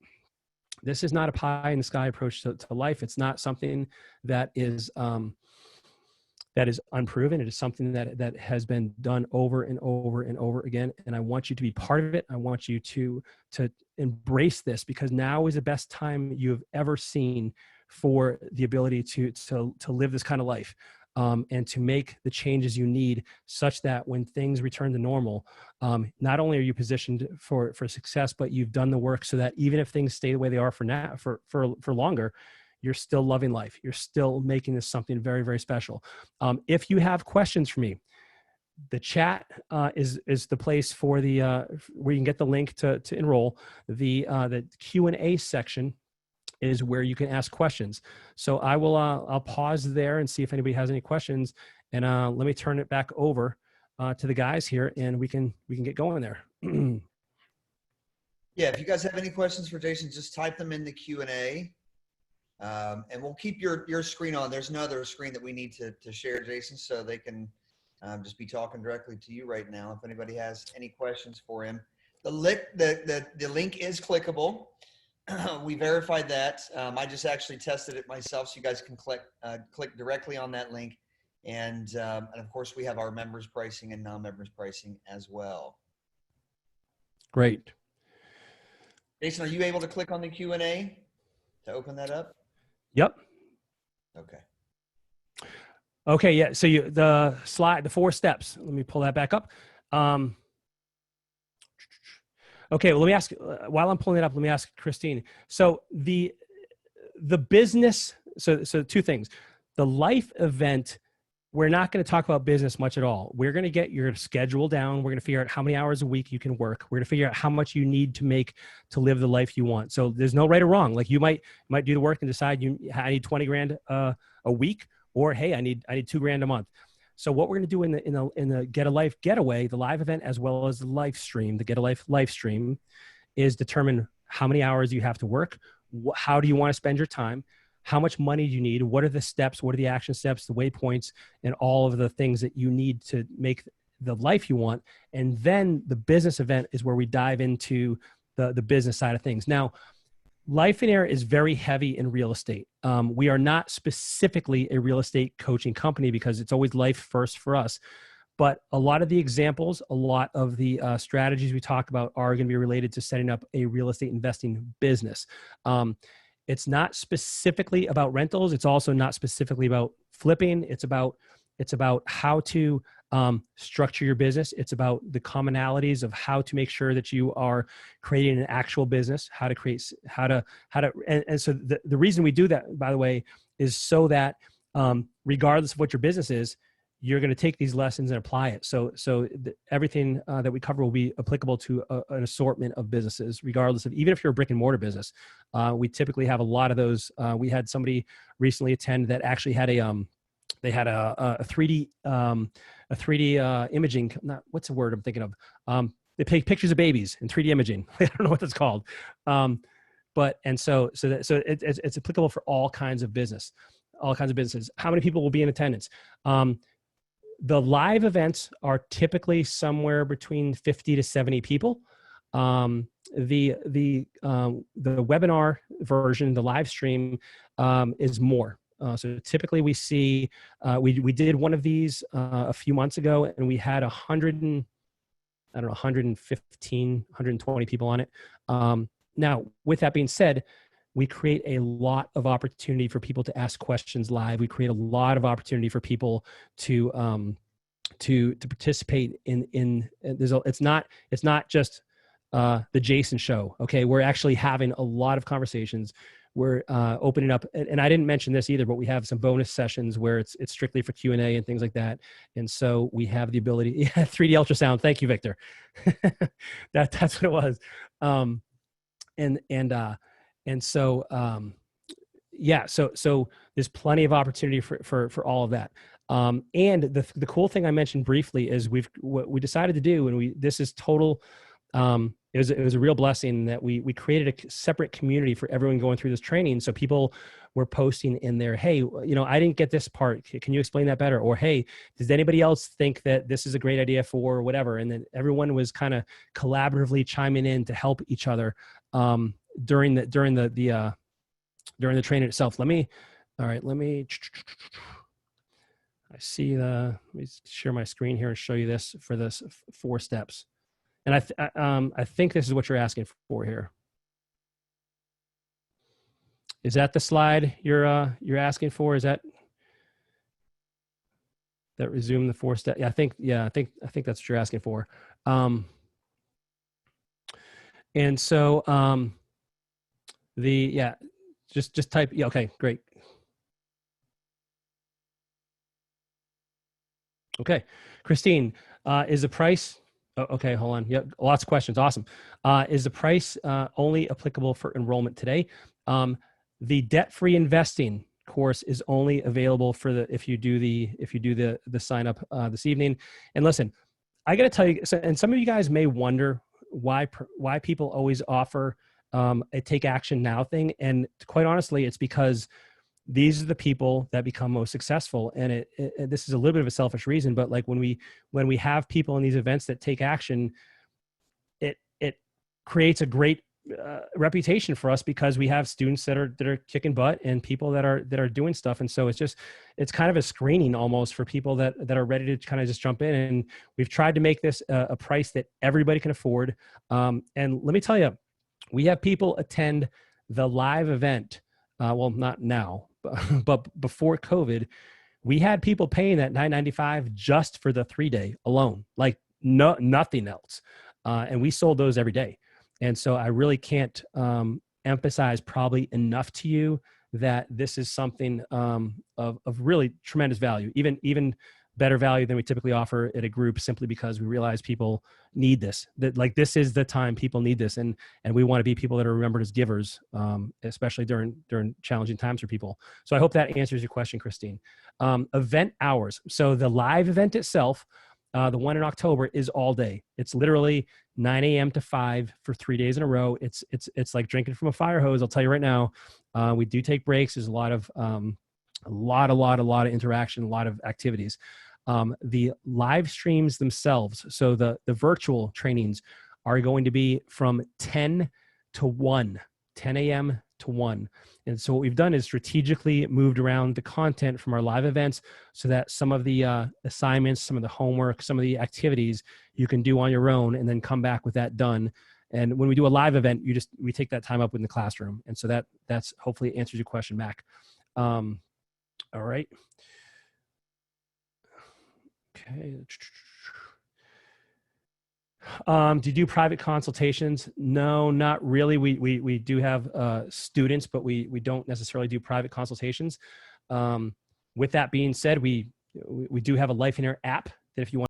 a pie in the sky approach to life. It's not something that is unproven. It is something that has been done over and over and over again. And I want you to be part of it. I want you to embrace this, because now is the best time you've ever seen for the ability to live this kind of life. And to make the changes you need such that when things return to normal, not only are you positioned for success, but you've done the work so that even if things stay the way they are for now, for longer, you're still loving life. You're still making this something very, very special. If you have questions for me, The chat is the place for the where you can get the link to enroll. The Q&A section is where you can ask questions. So I'll pause there and see if anybody has any questions, and let me turn it back over to the guys here, and we can get going there. Yeah, if you guys have any questions for Jason, just type them in the Q&A, and we'll keep your screen on. There's no other screen that we need to share, Jason, so they can just be talking directly to you right now. If anybody has any questions for him, the link is clickable. We verified that. I just actually tested it myself, so you guys can click directly on that link. And of course, we have our members pricing and non-members pricing as well. Great. Jason, are you able to click on the Q&A to open that up? Yep. Okay. Okay. Yeah. So the 4 steps. Let me pull that back up. Okay. Well, let me ask. While I'm pulling it up, let me ask Christine. So the business. So 2 things. The life event. We're not going to talk about business much at all. We're going to get your schedule down. We're going to figure out how many hours a week you can work. We're going to figure out how much you need to make to live the life you want. So there's no right or wrong. Like you might do the work and decide I need 20 grand a week, or hey, I need $2 grand a month. So what we're going to do in the Get a Life Getaway, the live event, as well as the live stream, the Get a Life stream, is determine how many hours you have to work. How do you want to spend your time? How much money do you need? What are the steps? What are the action steps, the waypoints, and all of the things that you need to make the life you want? And then the business event is where we dive into the business side of things. Now, Lifeonaire is very heavy in real estate. We are not specifically a real estate coaching company because it's always life first for us. But a lot of the examples, a lot of the strategies we talk about are going to be related to setting up a real estate investing business. It's not specifically about rentals. It's also not specifically about flipping. It's about how to structure your business. It's about the commonalities of how to make sure that you are creating an actual business, and so the reason we do that, by the way, is so that regardless of what your business is, you're going to take these lessons and apply it. So everything that we cover will be applicable to an assortment of businesses, regardless of, even if you're a brick and mortar business. We typically have a lot of those. We had somebody recently attend that actually had they had a 3D imaging. What's the word I'm thinking of? They take pictures of babies in 3D imaging. I don't know what that's called. So it's applicable for all kinds of businesses. How many people will be in attendance? The live events are typically somewhere between 50 to 70 people. The webinar version, the live stream, is more. So typically we see, we did one of these a few months ago, and we had 115, 120 people on it. Now, with that being said, we create a lot of opportunity for people to ask questions live. We create a lot of opportunity for people to participate in it's not just the Jason show. Okay. We're actually having a lot of conversations. We're opening up, and I didn't mention this either, but we have some bonus sessions where it's strictly for Q&A and things like that. And so we have the ability, 3D ultrasound. Thank you, Victor. That's what it was. So there's plenty of opportunity for all of that. And the cool thing I mentioned briefly is what we decided to do, and this is total. It was a real blessing that we created a separate community for everyone going through this training. So people were posting in there, hey, I didn't get this part. Can you explain that better? Or, hey, does anybody else think that this is a great idea for whatever? And then everyone was kind of collaboratively chiming in to help each other during the training itself. Let me share my screen here and show you this for this 4 steps. And I think this is what you're asking for here. Is that the slide you're asking for? Is that resume the 4 step? Yeah, I think that's what you're asking for. And so just type. Yeah, okay, great. Okay. Christine, is the price, oh, okay, hold on. Yep. Lots of questions. Awesome. Is the price only applicable for enrollment today? The debt-free investing course is only available for if you do the sign up this evening. And listen, I got to tell you, and some of you guys may wonder why people always offer a take action now thing. And quite honestly, it's because these are the people that become most successful. And this is a little bit of a selfish reason, but like when we have people in these events that take action, it creates a great reputation for us, because we have students that are kicking butt and people that are doing stuff. And so it's kind of a screening almost for people that are ready to kind of just jump in. And we've tried to make this a price that everybody can afford. And let me tell you, we have people attend the live event. Well, not now, but before COVID, we had people paying that $9.95 just for the 3-day alone, like nothing else. And we sold those every day. And so I really can't emphasize probably enough to you that this is something of really tremendous value, even better value than we typically offer at a group, simply because we realize people need this. That like this is the time people need this, and we want to be people that are remembered as givers, especially during challenging times for people. So I hope that answers your question, Christine. Event hours. So the live event itself, the one in October, is all day. It's literally 9 a.m. to 5 for 3 days in a row. It's like drinking from a fire hose. I'll tell you right now. We do take breaks. There's a lot of interaction, a lot of activities. The live streams themselves, so the virtual trainings, are going to be from 10 to 1, 10 a.m. to 1. And so what we've done is strategically moved around the content from our live events so that some of the assignments, some of the homework, some of the activities you can do on your own and then come back with that done. And when we do a live event, we take that time up in the classroom. And so that's hopefully answers your question back. All right. Okay. Do you do private consultations? No, not really. We do have students, but we don't necessarily do private consultations. With that being said, we do have a Lifeonaire app that if you want